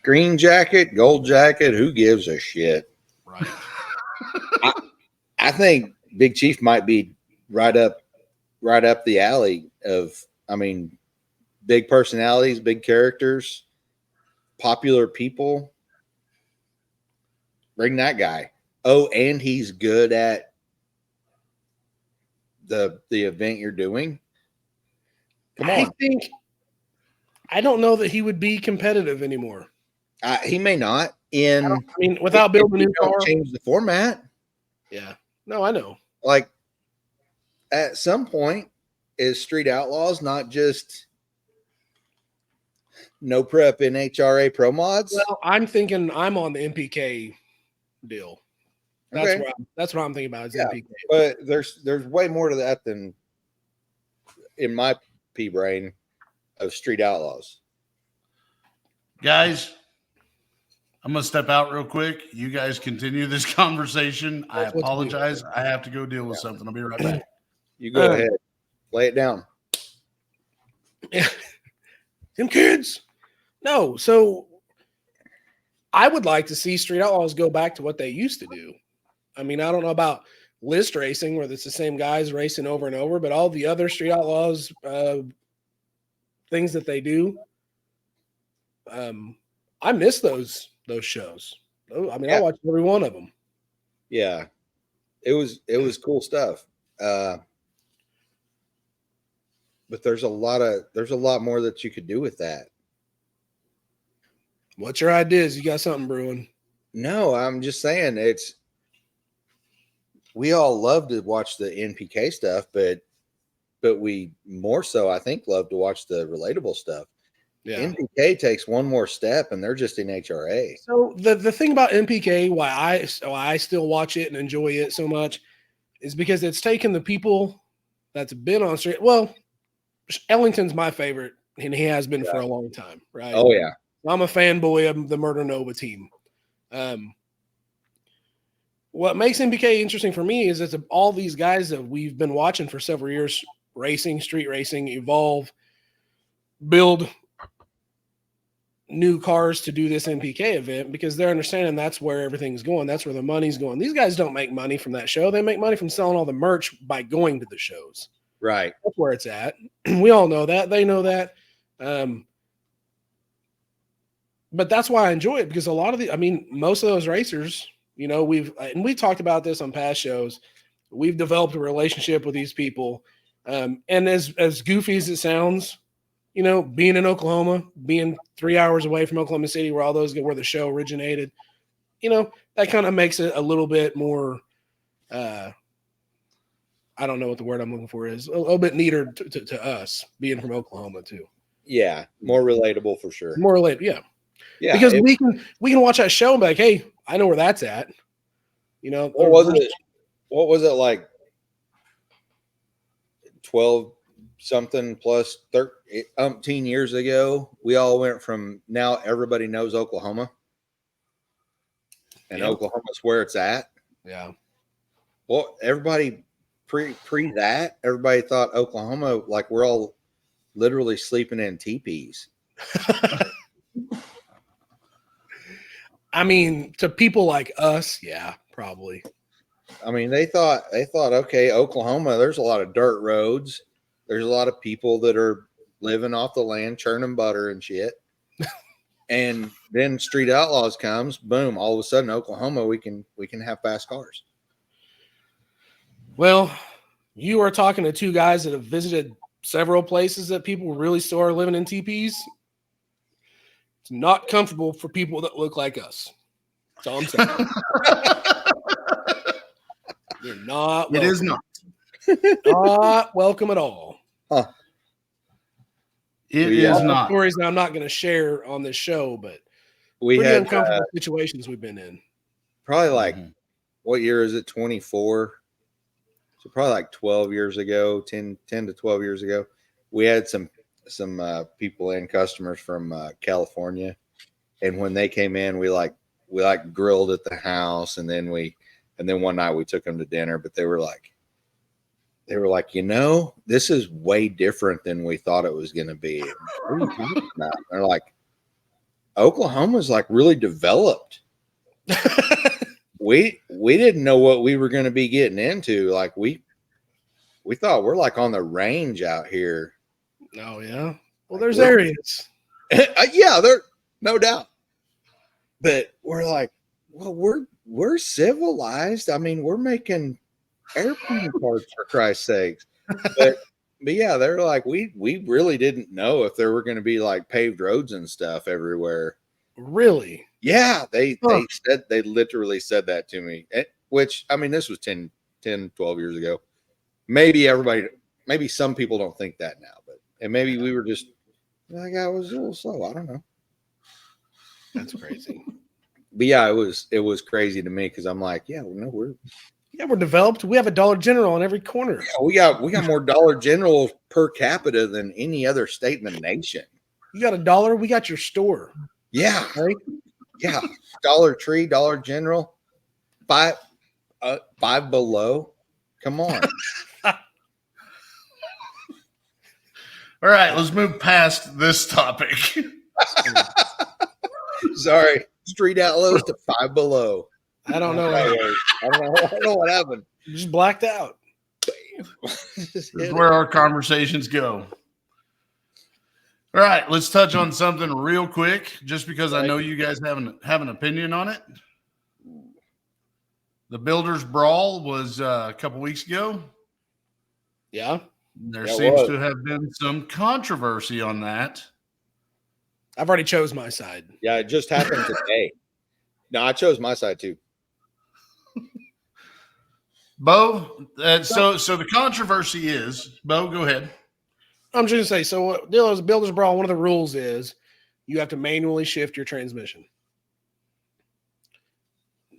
Green jacket, gold jacket, who gives a shit? Right. I think Big Chief might be right up the alley of, big personalities, big characters, popular people. Bring that guy. Oh, and he's good at the event you're doing. Come on. I don't know that he would be competitive anymore. He may not. Without building a new car, change the format. Yeah. No, I know. Like, at some point, is Street Outlaws not just no prep in HRA Pro Mods? Well, I'm thinking I'm on the MPK deal. That's what I'm thinking about is MPK. But there's way more to that than in my pea brain of Street Outlaws. Guys, I'm going to step out real quick. You guys continue this conversation. I apologize. I have to go deal with something. I'll be right back. You go ahead. Lay it down. Them kids. No, so I would like to see Street Outlaws go back to what they used to do. I don't know about list racing where it's the same guys racing over and over, but all the other Street Outlaws things that they do, I miss those shows. I watched every one of them. Yeah, it was cool stuff. But there's a lot more that you could do with that. What's your ideas? You got something brewing? No, I'm just saying we all love to watch the NPK stuff, but we more so, I think, love to watch the relatable stuff. Yeah. NPK takes one more step and they're just in HRA. So the thing about NPK, why I still watch it and enjoy it so much is because it's taken the people that's been on street. Well, Ellington's my favorite and he has been for a long time. Right. Oh yeah. I'm a fanboy of the Murder Nova team. What makes NPK interesting for me is it's all these guys that we've been watching for several years, racing, street racing, evolve, build new cars to do this NPK event because they're understanding that's where everything's going. That's where the money's going. These guys don't make money from that show. They make money from selling all the merch by going to the shows. Right. That's where it's at. We all know that. They know that. But that's why I enjoy it because a lot of most of those racers, we talked about this on past shows. We've developed a relationship with these people. And as goofy as it sounds, being in Oklahoma, being 3 hours away from Oklahoma City, where the show originated, that kind of makes it a little bit more. I don't know what the word I'm looking for is. A little bit neater to us being from Oklahoma too. Yeah, more relatable for sure. More related, yeah. Yeah, Because we can watch that show and be like, hey, I know where that's at. You know, what was it? What was it like? 12 something plus 13 years ago, we all went from now everybody knows Oklahoma, and Oklahoma's where it's at. Yeah. Well, everybody pre that, everybody thought Oklahoma, like we're all literally sleeping in teepees. I mean, to people like us, yeah, probably. I mean, they thought, okay, Oklahoma, there's a lot of dirt roads. There's a lot of people that are living off the land, churning butter and shit. And then Street Outlaws comes, boom, all of a sudden Oklahoma, we can have fast cars. Well, you are talking to two guys that have visited several places that people really still are living in teepees. It's not comfortable for people that look like us. That's all I'm saying. You're not welcome. It is not. Not welcome at all. Huh. It is not. Stories that I'm not going to share on this show, but We pretty had uncomfortable situations we've been in. probably like, what year is it? 24. So probably like 12 years ago, 10 to 12 years ago, we had some people in, customers from California. And when they came in, we grilled at the house, and then one night we took them to dinner, but they were like, you know, this is way different than we thought it was going to be. What are you talking about? They're like, Oklahoma's like really developed. We didn't know what we were going to be getting into. Like we thought we're like on the range out here. Oh yeah. Well, there's areas. Yeah, there, no doubt. But we're like, well, we're civilized. I mean, we're making airplane parts, for Christ's sakes. But yeah, they're like, we really didn't know if there were going to be like paved roads and stuff everywhere. Really? Yeah, they literally said that to me. Which, I mean, this was 10, 12 years ago. Maybe some people don't think that now, and maybe we were just like, I was a little slow. I don't know. That's crazy. But yeah, it was crazy to me because I'm like, yeah, we're developed. We have a Dollar General on every corner. Yeah, we got more Dollar Generals per capita than any other state in the nation. You got $1, we got your store. Yeah, right. Yeah, Dollar Tree, Dollar General, Five Below. Come on. All right, let's move past this topic. Sorry, Street Outlaws to Five Below. I don't know. I don't know what happened. Just blacked out. This is where our conversations go. All right, let's touch on something real quick, just because I know you guys have an opinion on it. The Builders Brawl was a couple weeks ago. Yeah. There seems to have been some controversy on that. I've already chose my side. Yeah, it just happened today. No, I chose my side too. Bo, so the controversy is, Bo, go ahead. I'm just going to say, so what Builders Brawl, one of the rules is you have to manually shift your transmission.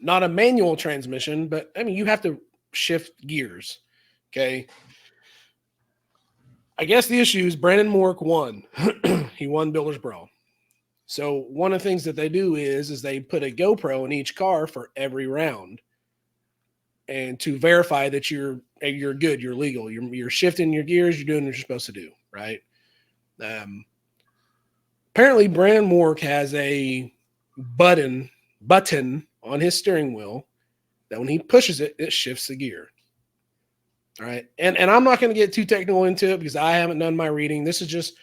Not a manual transmission, but I mean, you have to shift gears. Okay. I guess the issue is Brandon Mork won. He won Builders Brawl. So one of the things that they do is they put a GoPro in each car for every round, and to verify that you're good, you're legal, you're shifting your gears, you're doing what you're supposed to do, right? Apparently, Brandon Mork has a button on his steering wheel that when he pushes it, it shifts the gear. All right. And I'm not going to get too technical into it because I haven't done my reading. This is just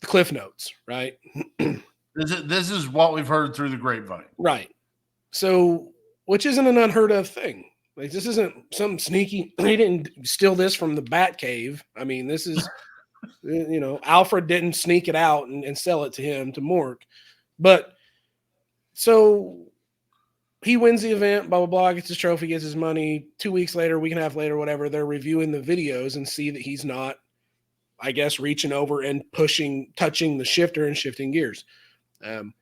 the Cliff Notes, right? This is what we've heard through the grapevine. Right. So, which isn't an unheard of thing. Like, this isn't some sneaky, he didn't steal this from the Bat Cave. I mean, this is, Alfred didn't sneak it out and sell it to him, to Mork. But so he wins the event, blah, blah, blah, gets his trophy, gets his money. 2 weeks later, week and a half later, whatever, they're reviewing the videos and see that he's not, I guess, reaching over and touching the shifter and shifting gears. John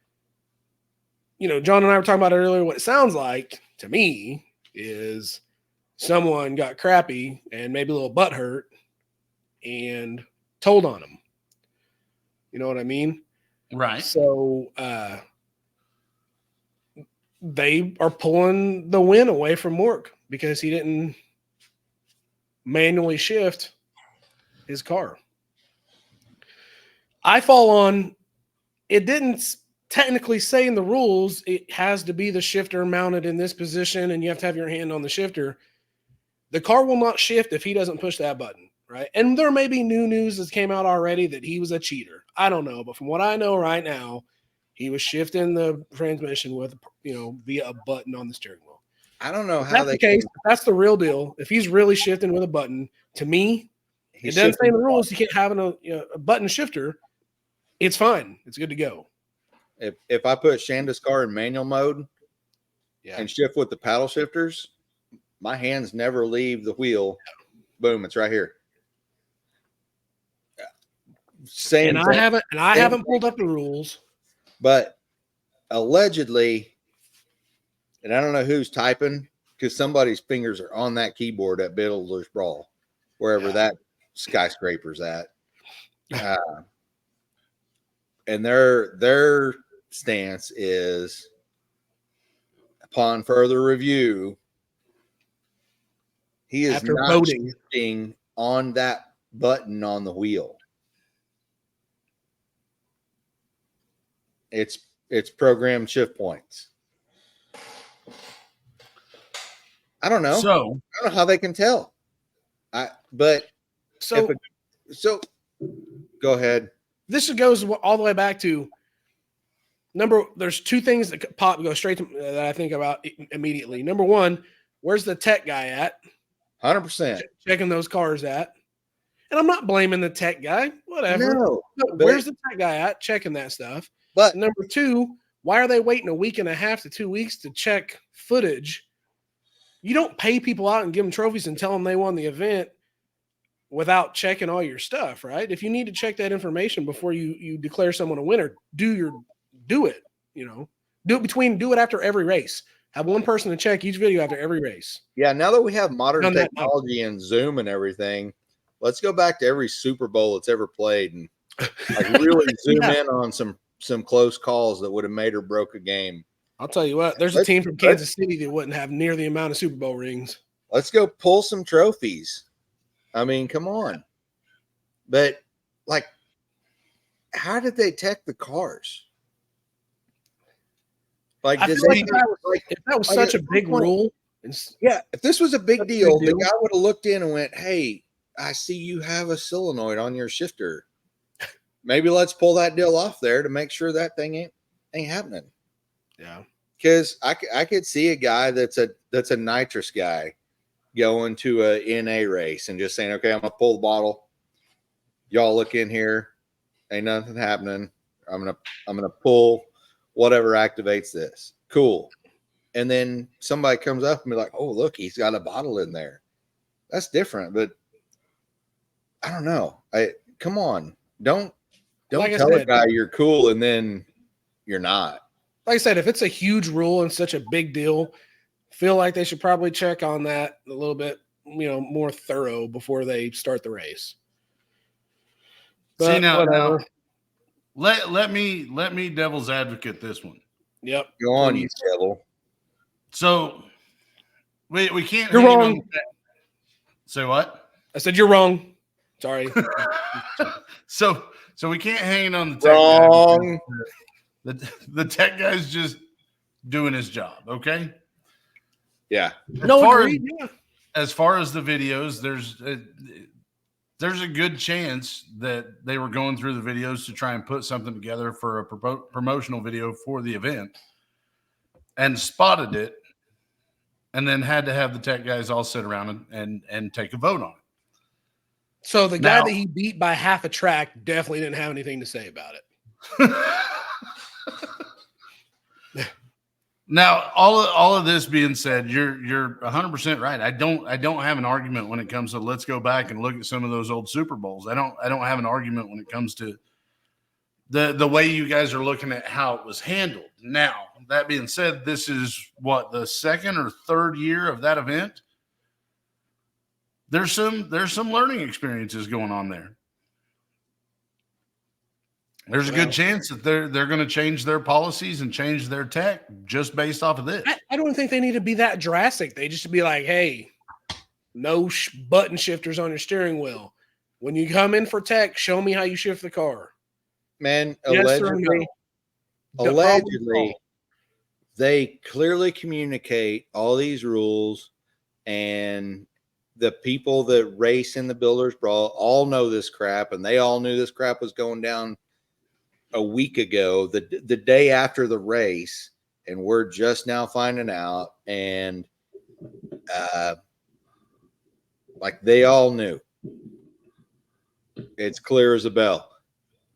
and I were talking about it earlier. What it sounds like to me is someone got crappy and maybe a little butt hurt and told on him. You know what I mean? Right. So they are pulling the win away from Mork because he didn't manually shift his car. I fall on, it didn't technically say in the rules it has to be the shifter mounted in this position and you have to have your hand on the shifter. The car will not shift if he doesn't push that button, right? And there may be new news that came out already that he was a cheater. I don't know, but from what I know right now, he was shifting the transmission with, via a button on the steering wheel. I don't know If how that's the case. If that's the real deal. If he's really shifting with a button, to me, it doesn't say in the rules you can't have a button shifter. It's fine. It's good to go. If I put Shanda's car in manual mode and shift with the paddle shifters, my hands never leave the wheel. Boom, it's right here. Same. And I haven't pulled up the rules. But allegedly, and I don't know who's typing because somebody's fingers are on that keyboard at Biddler's Brawl, wherever that skyscraper's at. And their stance is, upon further review, he is After not voting shifting on that button on the wheel. It's programmed shift points. I don't know. So I don't know how they can tell. So go ahead. This goes all the way back to there's two things that go straight to that I think about immediately. Number one, where's the tech guy at? 100%. Checking those cars at. And I'm not blaming the tech guy, whatever. No, but where's the tech guy at checking that stuff? But number two, why are they waiting a week and a half to 2 weeks to check footage? You don't pay people out and give them trophies and tell them they won the event without checking all your stuff, right? If you need to check that information before you declare someone a winner, do it. Do it after every race. Have one person to check each video after every race. Yeah, now that we have modern technology and Zoom and everything, let's go back to every Super Bowl that's ever played and really zoom in on some close calls that would have made or broke a game. I'll tell you what, there's a team from Kansas City that wouldn't have near the amount of Super Bowl rings. Let's go pull some trophies. I mean, come on. But, how did they tech the cars? If that was such a big rule. If this was a big deal, the guy would have looked in and went, hey, I see you have a solenoid on your shifter. Maybe let's pull that deal off there to make sure that thing ain't happening. Yeah. Because I could see a guy that's a nitrous guy going to a NA race and just saying, okay, I'm gonna pull the bottle. Y'all look in here. Ain't nothing happening. I'm gonna pull whatever activates this. Cool. And then somebody comes up and be like, oh, look, he's got a bottle in there. That's different, but I don't know. Come on. Don't tell a guy you're cool and then you're not. Like I said, if it's a huge rule and such a big deal, feel like they should probably check on that a little bit, more thorough before they start the race. But see now, let me devil's advocate this one. Yep. Go on, you devil. So we can't. You're wrong. Say what? I said you're wrong. Sorry. So we can't hang on the tech wrong. Guy. The tech guy's just doing his job. Okay. Yeah. As far as the videos, there's a good chance that they were going through the videos to try and put something together for a promotional video for the event and spotted it and then had to have the tech guys all sit around and take a vote on it. So the guy that he beat by half a track definitely didn't have anything to say about it. Now, all of this being said, you're 100% right. I don't have an argument when it comes to let's go back and look at some of those old Super Bowls. I don't have an argument when it comes to the way you guys are looking at how it was handled. Now, that being said, this is what, the second or third year of that event. There's some learning experiences going on there. There's a good chance that they're going to change their policies and change their tech just based off of this. I don't think they need to be that drastic. They just be like, hey, no button shifters on your steering wheel. When you come in for tech, show me how you shift the car. Man, Yes allegedly, they clearly communicate all these rules, and the people that race in the Builders Brawl all know this crap, and they all knew this crap was going down a week ago, the day after the race, and we're just now finding out. And like they all knew. It's clear as a bell.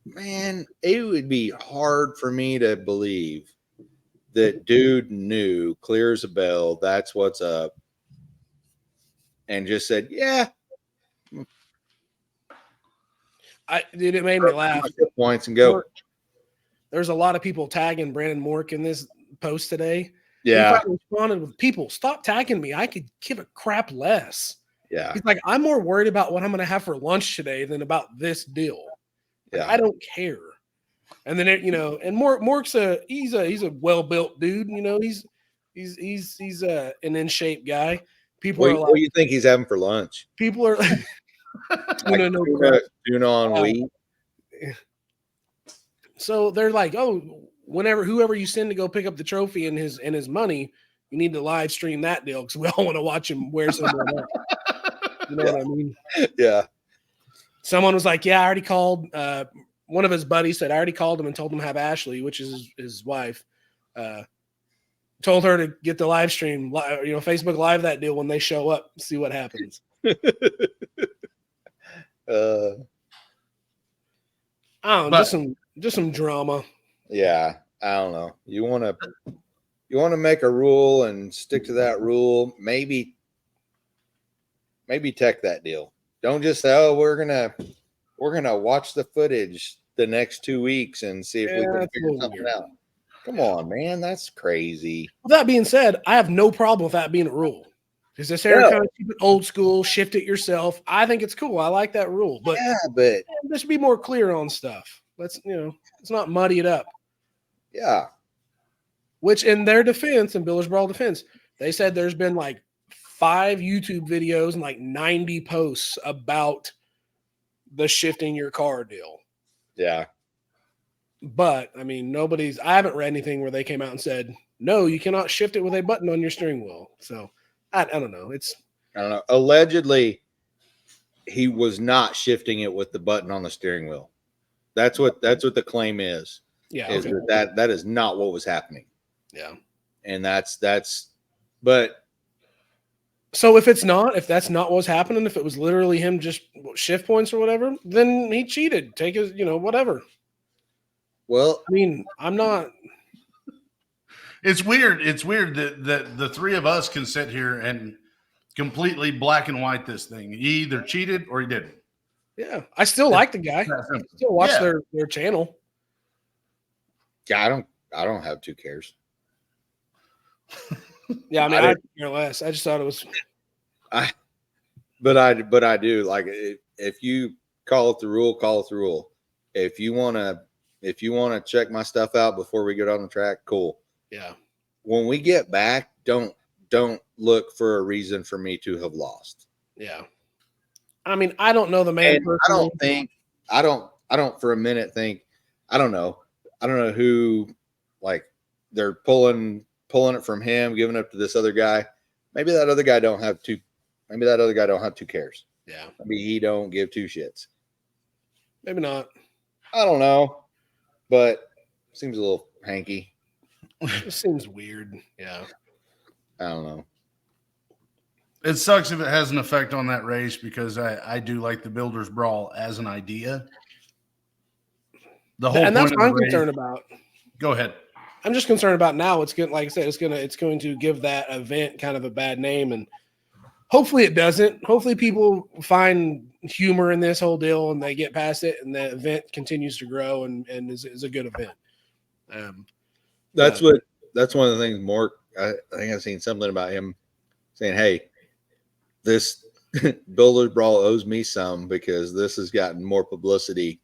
Man, it would be hard for me to believe that dude knew clear as a bell that's what's up, and just said, yeah. It made me laugh. Points and go. There's a lot of people tagging Brandon Mork in this post today. Yeah. He responded with, people, stop tagging me. I could give a crap less. Yeah. He's like, I'm more worried about what I'm going to have for lunch today than about this deal. Yeah. I don't care. And then, and Mork's he's a well-built dude. He's an in-shape guy. People are like, what do you think he's having for lunch? People are tuna on wheat. So they're like, oh, whoever you send to go pick up the trophy and his money, you need to live stream that deal because we all want to watch him wear something up. You know what I mean? Yeah. Someone was like, yeah, I already called. One of his buddies said, I already called him and told him to have Ashley, which is his wife, told her to get the live stream, Facebook Live that deal when they show up, see what happens. I don't know, just some drama. Yeah, I don't know. You want to make a rule and stick to that rule. Maybe tech that deal. Don't just say, oh, we're gonna watch the footage the next 2 weeks and see if we can figure something out. Come on, man, that's crazy. With that being said, I have no problem with that being a rule. Because this era kind of keep it old school, shift it yourself. I think it's cool. I like that rule. But let's be more clear on stuff. Let's not muddy it up. Yeah. Which, in their defense, in Builders Brawl defense, they said there's been like 5 YouTube videos and like 90 posts about the shifting your car deal. Yeah. But I mean, I haven't read anything where they came out and said, no, you cannot shift it with a button on your steering wheel. So I don't know. I don't know. Allegedly, he was not shifting it with the button on the steering wheel. That's what the claim is. Yeah. Is that is not what was happening. Yeah. And but so if that's not what was happening, if it was literally him just shift points or whatever, then he cheated. Take his, whatever. Well, I mean, I'm not. It's weird. It's weird that the three of us can sit here and completely black and white this thing. He either cheated or he didn't. Yeah, I still like the guy. I still watch their channel. Yeah, I don't have 2 cares. Yeah, I mean, I care less. I just thought it was. But I do like if you call it the rule, call it the rule. If you want to check my stuff out before we get on the track, cool. Yeah. When we get back, don't look for a reason for me to have lost. Yeah. I mean, I don't know the man. I don't for a minute think, I don't know who, like, they're pulling it from him, giving it to this other guy. Maybe that other guy don't have 2 cares. Yeah. Maybe he don't give 2 shits. Maybe not. I don't know, but seems a little hanky. It seems weird. Yeah. I don't know. It sucks if it has an effect on that race because I do like the Builders Brawl as an idea. The whole and that's what I'm concerned about. Go ahead. I'm just concerned about now. It's going, like I said, it's going to give that event kind of a bad name, and hopefully it doesn't. Hopefully people find humor in this whole deal and they get past it, and the event continues to grow and is a good event. That's one of the things. Mark, I think I've seen something about him saying, "Hey, this Builders Brawl owes me some because this has gotten more publicity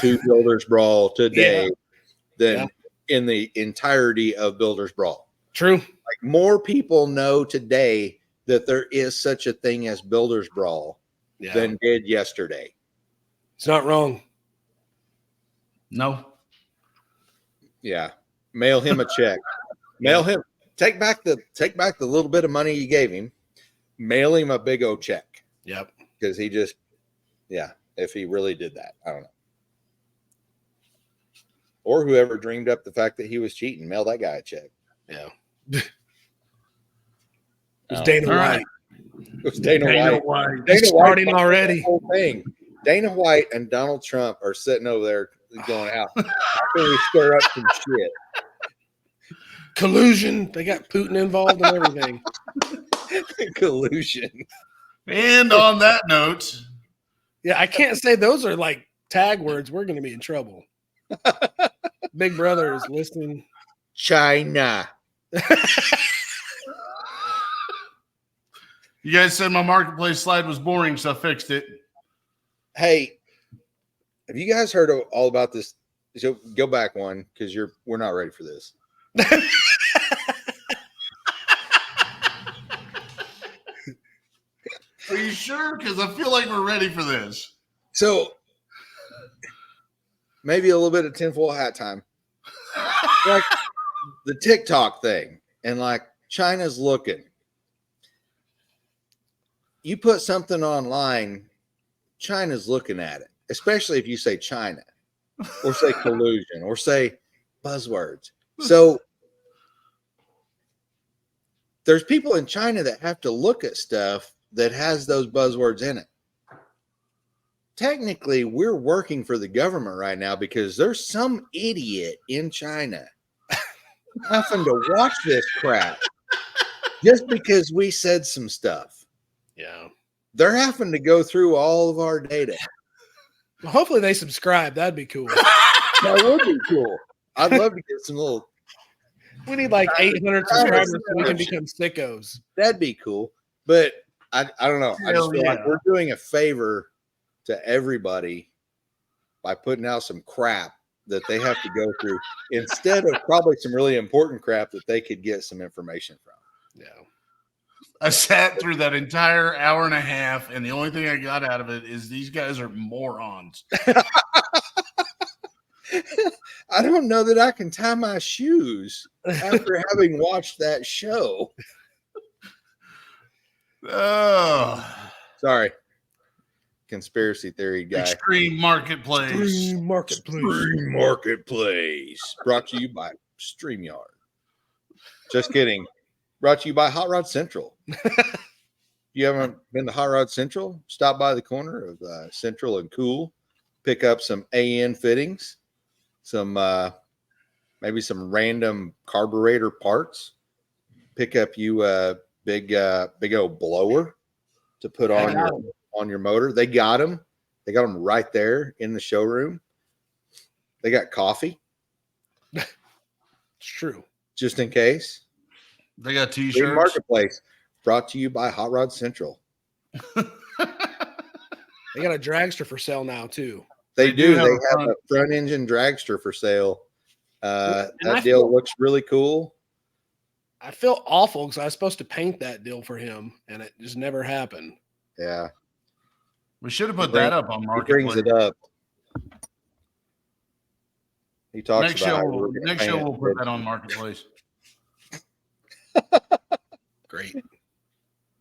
to Builders Brawl today than in the entirety of Builders Brawl." True. Like, more people know today that there is such a thing as Builders Brawl than did yesterday. It's not wrong. No. Yeah. Mail him a check. Mail him. Take back the little bit of money you gave him. Mail him a big old check. Yep. Because he just, if he really did that, I don't know. Or whoever dreamed up the fact that he was cheating, mail that guy a check. Yeah. It was Dana White. It was Dana White. Dana starting White already. Whole thing. Dana White and Donald Trump are sitting over there going, how can we stir up some shit? Collusion. They got Putin involved and everything. Collusion. And on that note, yeah, I can't say those are like tag words. We're going to be in trouble. Big Brother is listening. China. You guys said my marketplace slide was boring, so I fixed it. Hey, have you guys heard all about this? So go back one because we're not ready for this. Are you sure? Because I feel like we're ready for this. So maybe a little bit of tinfoil hat time. Like the TikTok thing, and like China's looking. You put something online, China's looking at it, especially if you say China or say collusion or say buzzwords. So there's people in China that have to look at stuff that has those buzzwords in it. Technically, we're working for the government right now because there's some idiot in China having to watch this crap just because we said some stuff. Yeah. They're having to go through all of our data. Well, hopefully they subscribe. That'd be cool. That would be cool. I'd love to get some little. We need like 800 subscribers so we can become sickos. That'd be cool. But I don't know. I just feel like yeah. we're doing a favor to everybody by putting out some crap that they have to go through instead of probably some really important crap that they could get some information from. Yeah. I sat through that entire hour and a half, and the only thing I got out of it is these guys are morons. I don't know that I can tie my shoes after having watched that show. Oh, Sorry. Conspiracy theory guy. Extreme Marketplace. Extreme Marketplace. Brought to you by StreamYard. Just kidding. Brought to you by Hot Rod Central. If you haven't been to Hot Rod Central, stop by the corner of Central and Cool. Pick up some AN fittings, some maybe some random carburetor parts. Pick up you a big old blower to put on your motor. They got them. They got them right there in the showroom. They got coffee. It's true. Just in case. They got Free t-shirts. Marketplace, brought to you by Hot Rod Central. They got a dragster for sale now too. They do. They have a front engine dragster for sale. That deal looks really cool. I feel awful because I was supposed to paint that deal for him, and it just never happened. Yeah. We should have put that up on He Marketplace. brings it up. He talks Next about show we'll put that on Marketplace. Great.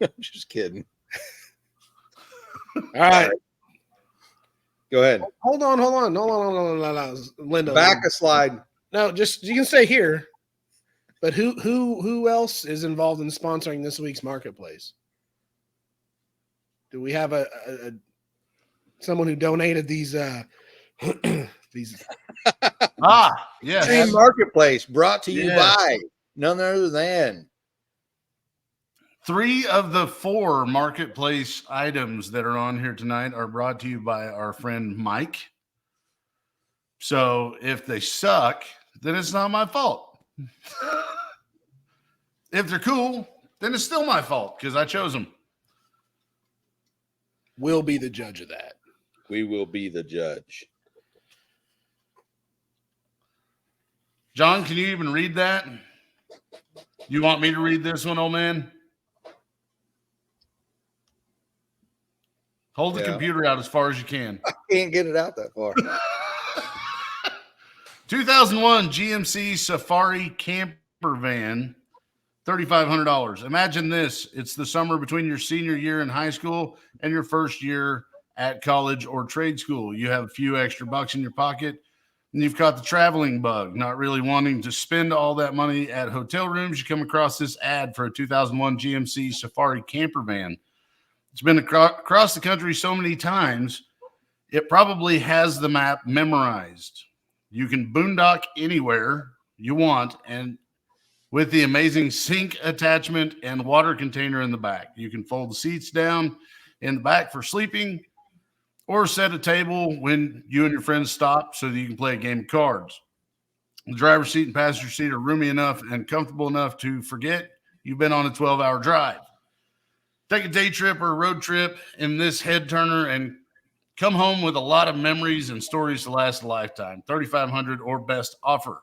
I'm just kidding. All right. Go ahead. Hold on. Linda. Back a slide. No, just you can stay here. But who else is involved in sponsoring this week's Marketplace? Do we have a someone who donated these These Yeah. Extreme Marketplace brought to you Yes. by none other than 3 of the 4 marketplace items that are on here tonight are brought to you by our friend Mike. So if they suck, then it's not my fault. If they're cool, then it's still my fault because I chose them. We'll be the judge of that. we will be the judge. John, can you even read that? You want me to read this one, old man? Hold the Yeah. computer out as far as you can. Can't get it out that far. 2001 GMC Safari camper van, $3,500. Imagine this. It's the summer between your senior year in high school and your first year at college or trade school. You have a few extra bucks in your pocket, and you've got the traveling bug, not really wanting to spend all that money at hotel rooms. You come across this ad for a 2001 GMC Safari camper van. It's been across the country so many times, it probably has the map memorized. You can boondock anywhere you want, and with the amazing sink attachment and water container in the back. You can fold the seats down in the back for sleeping or set a table when you and your friends stop so that you can play a game of cards. The driver's seat and passenger seat are roomy enough and comfortable enough to forget you've been on a 12-hour drive. Take a day trip or a road trip in this head turner and come home with a lot of memories and stories to last a lifetime. $3,500 or best offer.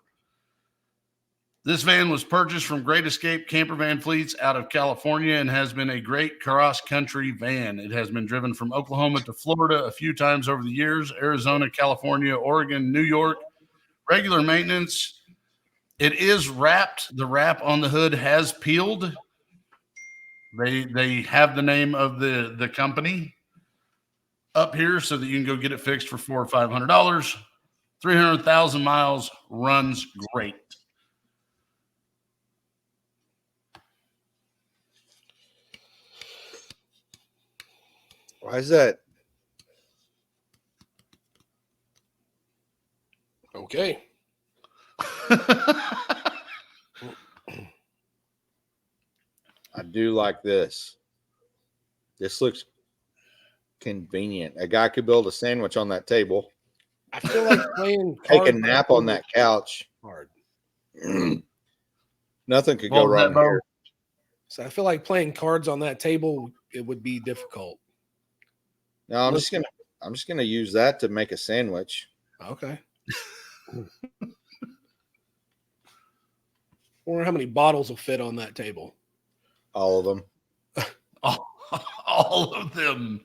This van was purchased from Great Escape Camper Van Fleets out of California and has been a great cross-country van. It has been driven from Oklahoma to Florida a few times over the years, Arizona, California, Oregon, New York, regular maintenance. It is wrapped. The wrap on the hood has peeled. They have the name of the company up here so that you can go get it fixed for $400 or $500. 300,000 miles, runs great. Why is that? Okay. I do like this. This looks convenient. A guy could build a sandwich on that table, I feel like playing take a cards nap on that couch. hard. Nothing could What go was that, wrong Bo? here. So I feel like playing cards on that table, it would be difficult. No, I'm just gonna use that to make a sandwich. Okay. Or how many bottles will fit on that table? All of them. All of them.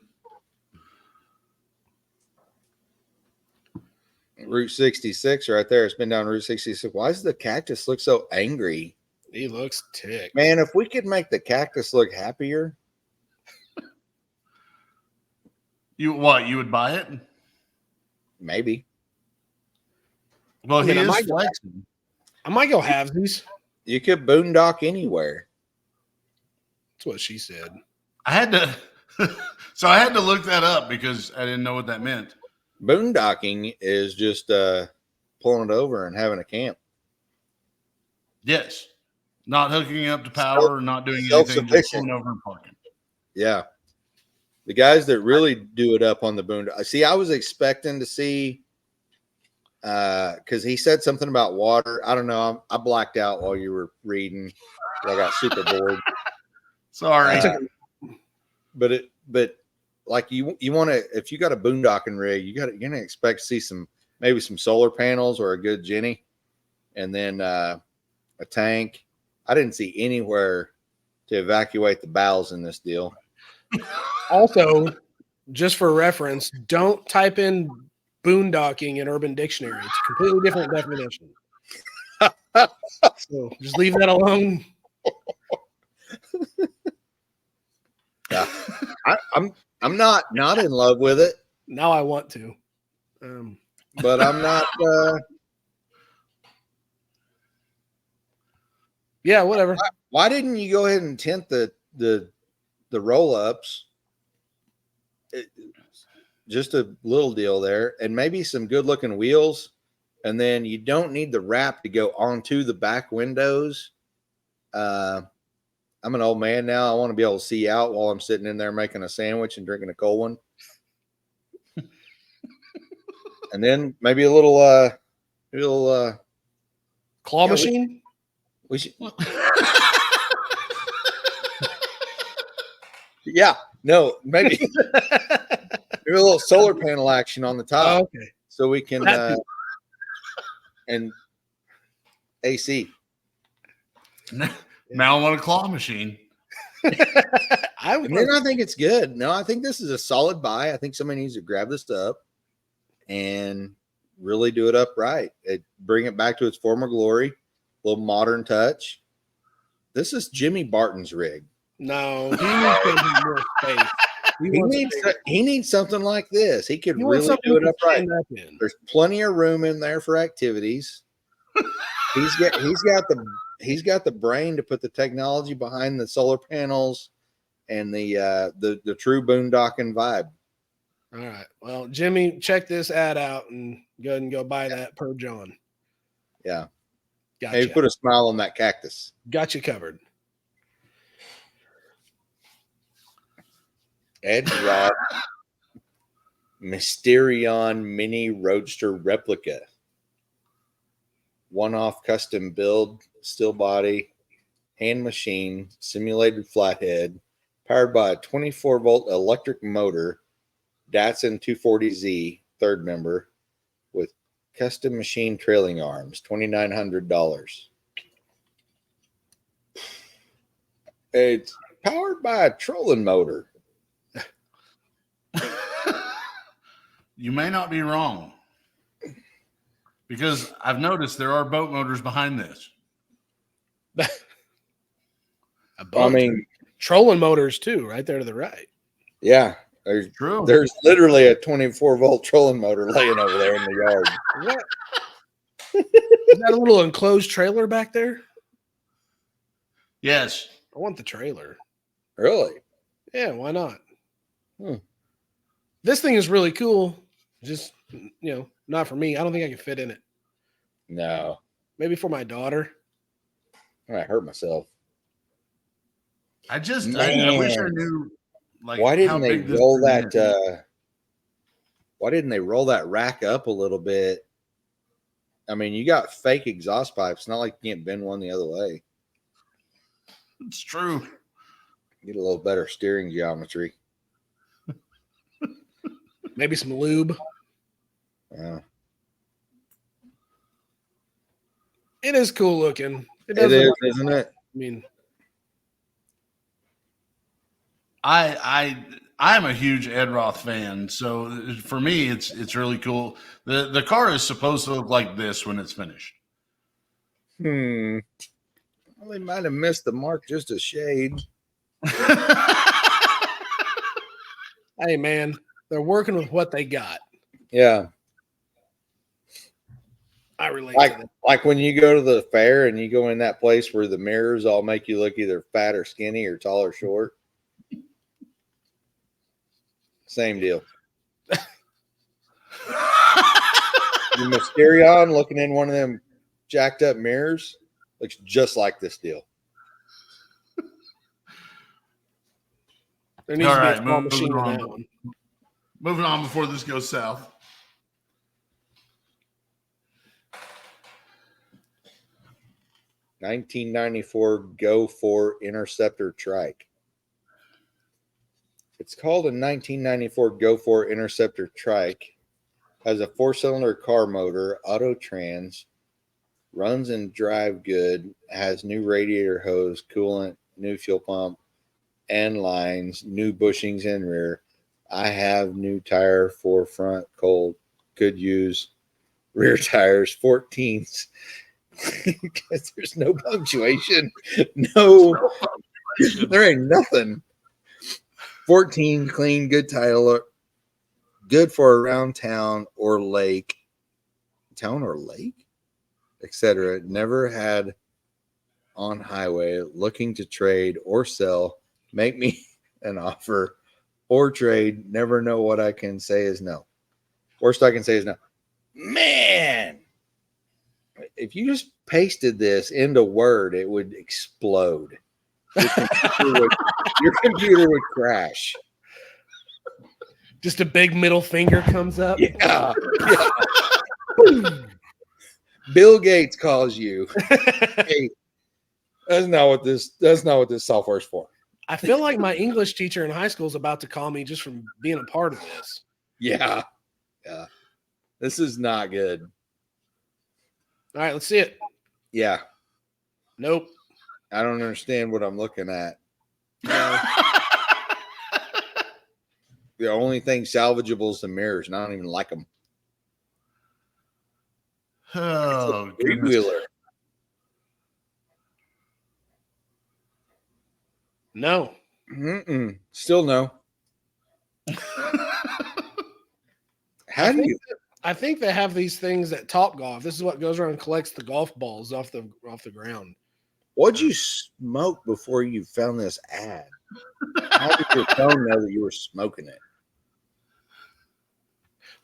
Route 66 right there. It's been down Route 66. Why does the cactus look so angry? He looks ticked. Man, if we could make the cactus look happier, You would buy it? maybe. Well, I mean, he I is might- flexing. I might go halvesies. You could boondock anywhere. That's what she said. I had to so I had to look that up because I didn't know what that meant. Boondocking is just pulling it over and having a camp. Yes. Not hooking up to power, not doing anything, just self-sufficient. pulling over and parking. Yeah. The guys that really do it up on the boondock. See, I was expecting to see because he said something about water. I don't know. I blacked out while you were reading. I got super bored. Sorry. But like you want to, if you got a boondocking rig, you're gonna expect to see maybe some solar panels or a good Jenny, and then a tank. I didn't see anywhere to evacuate the bowels in this deal. Also, just for reference, don't type in boondocking in Urban Dictionary. It's a completely different definition. So just leave that alone. Yeah. I'm not in love with it, Now I want to. but I'm not. Yeah, whatever. Why didn't you go ahead and tint the roll ups? just a little deal there, and maybe some good looking wheels. And then you don't need the wrap to go onto the back windows. I'm an old man now. I want to be able to see out while I'm sitting in there making a sandwich and drinking a cold one. And then maybe a little claw machine. We should. Yeah, no, maybe a little solar panel action on the top. Oh, okay. So we can and AC. Now I want a claw machine. I think it's good. No, I think this is a solid buy. I think somebody needs to grab this up and really do it up right. Bring it back to its former glory, a little modern touch. This is Jimmy Barton's rig. No, he needs more space. He needs something like this. He could really do it up right. There's plenty of room in there for activities. He's got the brain to put the technology behind the solar panels and the true boondocking vibe. All right. Well, Jimmy, check this ad out and go ahead and go buy that per John. Yeah. Gotcha. Hey, put a smile on that cactus. Got you covered. Edge Rock Mysterion Mini Roadster Replica. One-off custom build, steel body, hand machine, simulated flathead, powered by a 24-volt electric motor, Datsun 240Z, third member, with custom machine trailing arms, $2,900. It's powered by a trolling motor. You may not be wrong, because I've noticed there are boat motors behind this. Trolling motors too, right there to the right. Yeah, True. There's literally a 24-volt trolling motor laying over there in the yard. What? Is that a little enclosed trailer back there? Yes. I want the trailer. Really? Yeah, why not? This thing is really cool. Just, not for me. I don't think I can fit in it. No. Maybe for my daughter. I hurt myself. I wish I knew. Like, why didn't they roll that? Is. Why didn't they roll that rack up a little bit? I mean, you got fake exhaust pipes. Not like you can't bend one the other way. It's true. Get a little better steering geometry. Maybe some lube. It is cool looking. It is, isn't it? I mean, I'm a huge Ed Roth fan, so for me, it's really cool. The car is supposed to look like this when it's finished. Well, they might have missed the mark just a shade. Hey, man, they're working with what they got. Yeah. I relate to that. Like when you go to the fair and you go in that place where the mirrors all make you look either fat or skinny or tall or short. Same deal. The Mysterion looking in one of them jacked up mirrors looks just like this deal. There needs to be a small machine in that one. Moving on before this goes south. $1994 Go 4 Interceptor trike. It's called a 1994 Go 4 Interceptor trike. Has a 4-cylinder car motor, auto trans, runs and drive good, has new radiator hose, coolant, new fuel pump, and lines, new bushings in rear. I have new tire for front, cold, could use rear tires, 14s. Because there's no punctuation. No, there ain't nothing. 14 clean, good tire, good for around town or lake, etc. Never had on highway, looking to trade or sell. Make me an offer or trade. Never know what I can say is no. Worst I can say is no. Man, if you just pasted this into Word, it would explode. Your computer would crash. Just a big middle finger comes up. Yeah. Bill Gates calls you. Hey, that's not what this software is for. I feel like my English teacher in high school is about to call me just from being a part of this. Yeah. Yeah. This is not good. All right, let's see it. Yeah. Nope. I don't understand what I'm looking at. The only thing salvageable is the mirrors, and I don't even like them. Oh, Three-wheeler. No. Still no. How do you? I think they have these things at Top Golf. This is what goes around and collects the golf balls off the ground. What'd you smoke before you found this ad? How did your phone know that you were smoking it?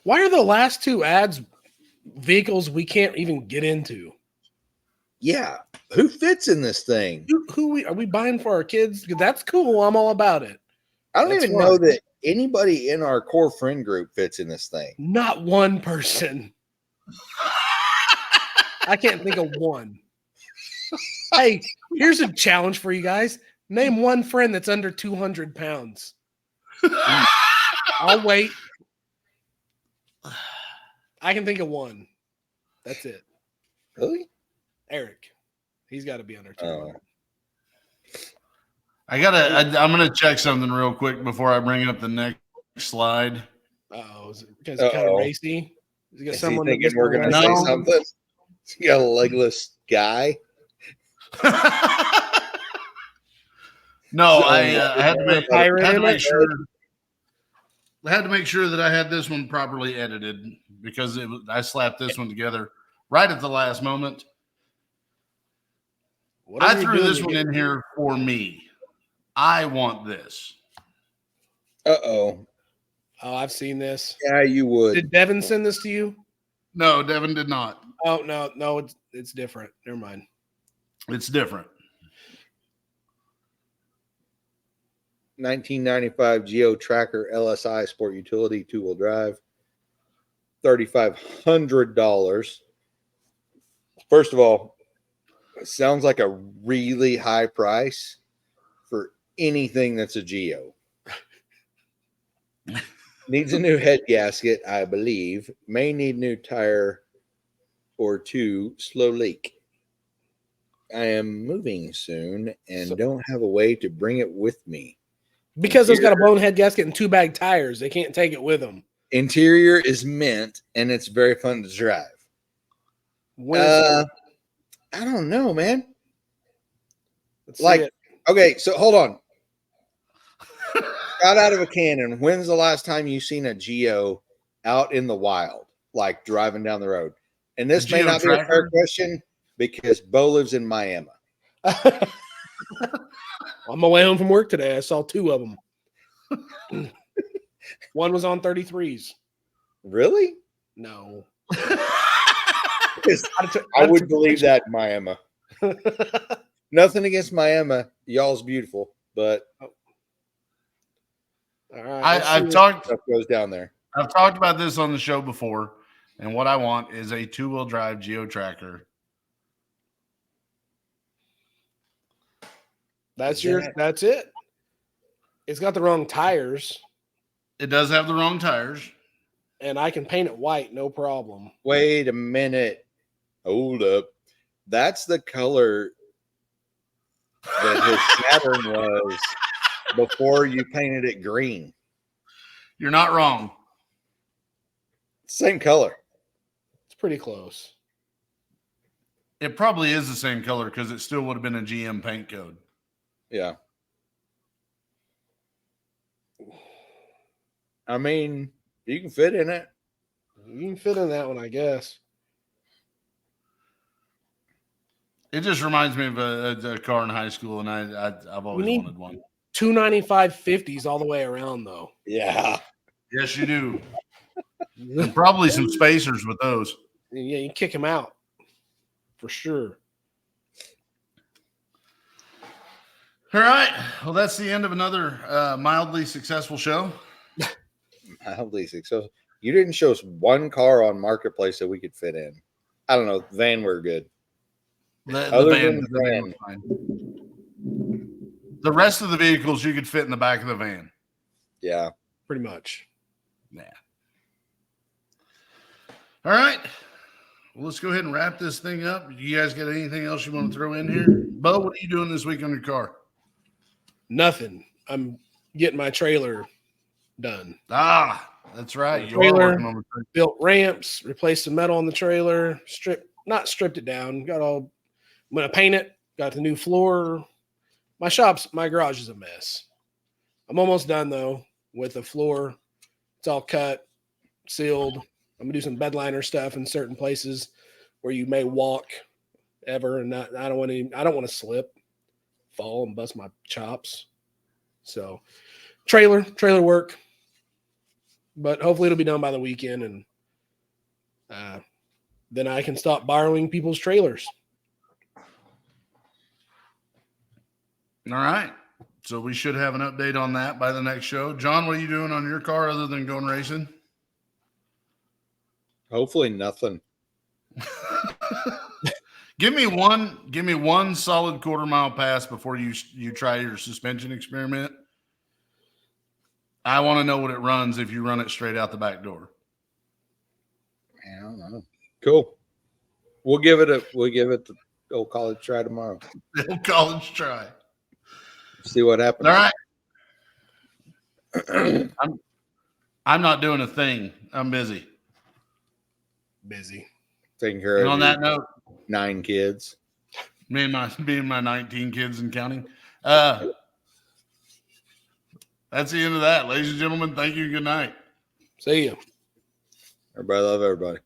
Why are the last two ads vehicles we can't even get into? Yeah. Who fits in this thing? Are we buying for our kids? That's cool. I'm all about it. I don't That's even fine. know that anybody in our core friend group fits in this thing. Not one person. I can't think of one. Hey, here's a challenge for you guys. Name one friend that's under 200 pounds. I'll wait. I can think of one. That's it. Really? Eric. He's got to be under 200. I'm gonna check something real quick before I bring up the next slide. Oh, is it because it's kind of racy? Is it got Is he someone thinking we're going to No. say something? You got a legless guy? No, I had to make sure. I had to make sure that I had this one properly edited because I slapped this one together right at the last moment. I threw this one in here for me. I want this. Uh-oh. Oh, I've seen this. Yeah, you would. Did Devin send this to you? No, Devin did not. Oh, no, it's different. Never mind. It's different. 1995 Geo Tracker LSI Sport Utility 2-wheel drive. $3,500. First of all, it sounds like a really high price for anything that's a Geo. Needs a new head gasket, I believe. May need new tire or two. Slow leak. I am moving soon and don't have a way to bring it with me. Because it's got a blown head gasket and 2-bag tires. They can't take it with them. Interior is mint and it's very fun to drive. I don't know, man. Okay, so hold on. Shot out of a cannon. When's the last time you seen a Geo out in the wild, like driving down the road? And this may not be a fair question because Bo lives in Miami. On my way home from work today, I saw 2 of them. One was on 33s. Really? No. I would believe that in Miami. Nothing against Miami. Y'all's beautiful, but all right, I've talked stuff goes down there. I've talked about this on the show before, and what I want is a 2-wheel drive Geo Tracker. That's it. It's got the wrong tires. It does have the wrong tires. And I can paint it white, no problem. Wait a minute. Hold up. That's the color that his Saturn was before you painted it green. You're not wrong. Same color. It's pretty close. It probably is the same color because it still would have been a GM paint code. Yeah. I mean, you can fit in it. You can fit in that one, I guess. It just reminds me of a car in high school, and I've always wanted one. $295.50s all the way around, though. Yeah. Yes, you do. And probably some spacers with those. Yeah, you kick him out for sure. All right. Well, that's the end of another mildly successful show. Mildly successful. You didn't show us one car on Marketplace that we could fit in. I don't know. Van were good. The van was fine. The rest of the vehicles you could fit in the back of the van. Yeah. Pretty much. Yeah. All right. Well, let's go ahead and wrap this thing up. You guys got anything else you want to throw in here? Bo, what are you doing this week on your car? Nothing. I'm getting my trailer done. Ah, that's right. You are Trailer, working on the trailer. built ramps, replaced the metal on the trailer, not stripped it down. I'm gonna paint it, got the new floor. My garage is a mess. I'm almost done though with the floor. It's all cut, sealed. I'm gonna do some bed liner stuff in certain places where you may walk ever, and I don't want to slip, fall, and bust my chops. So trailer work, but hopefully it'll be done by the weekend, and then I can stop borrowing people's trailers. All right. So we should have an update on that by the next show. John, what are you doing on your car other than going racing? Hopefully nothing. Give me one solid quarter-mile pass before you try your suspension experiment. I want to know what it runs if you run it straight out the back door. I don't know. Cool. We'll give it the old college try tomorrow. The old college try. See what happens. All right. I'm not doing a thing. I'm busy. Taking care And of on that note, 9 kids. me and my 19 kids and counting. That's the end of that. Ladies and gentlemen, thank you. Good night. See ya. Everybody love everybody.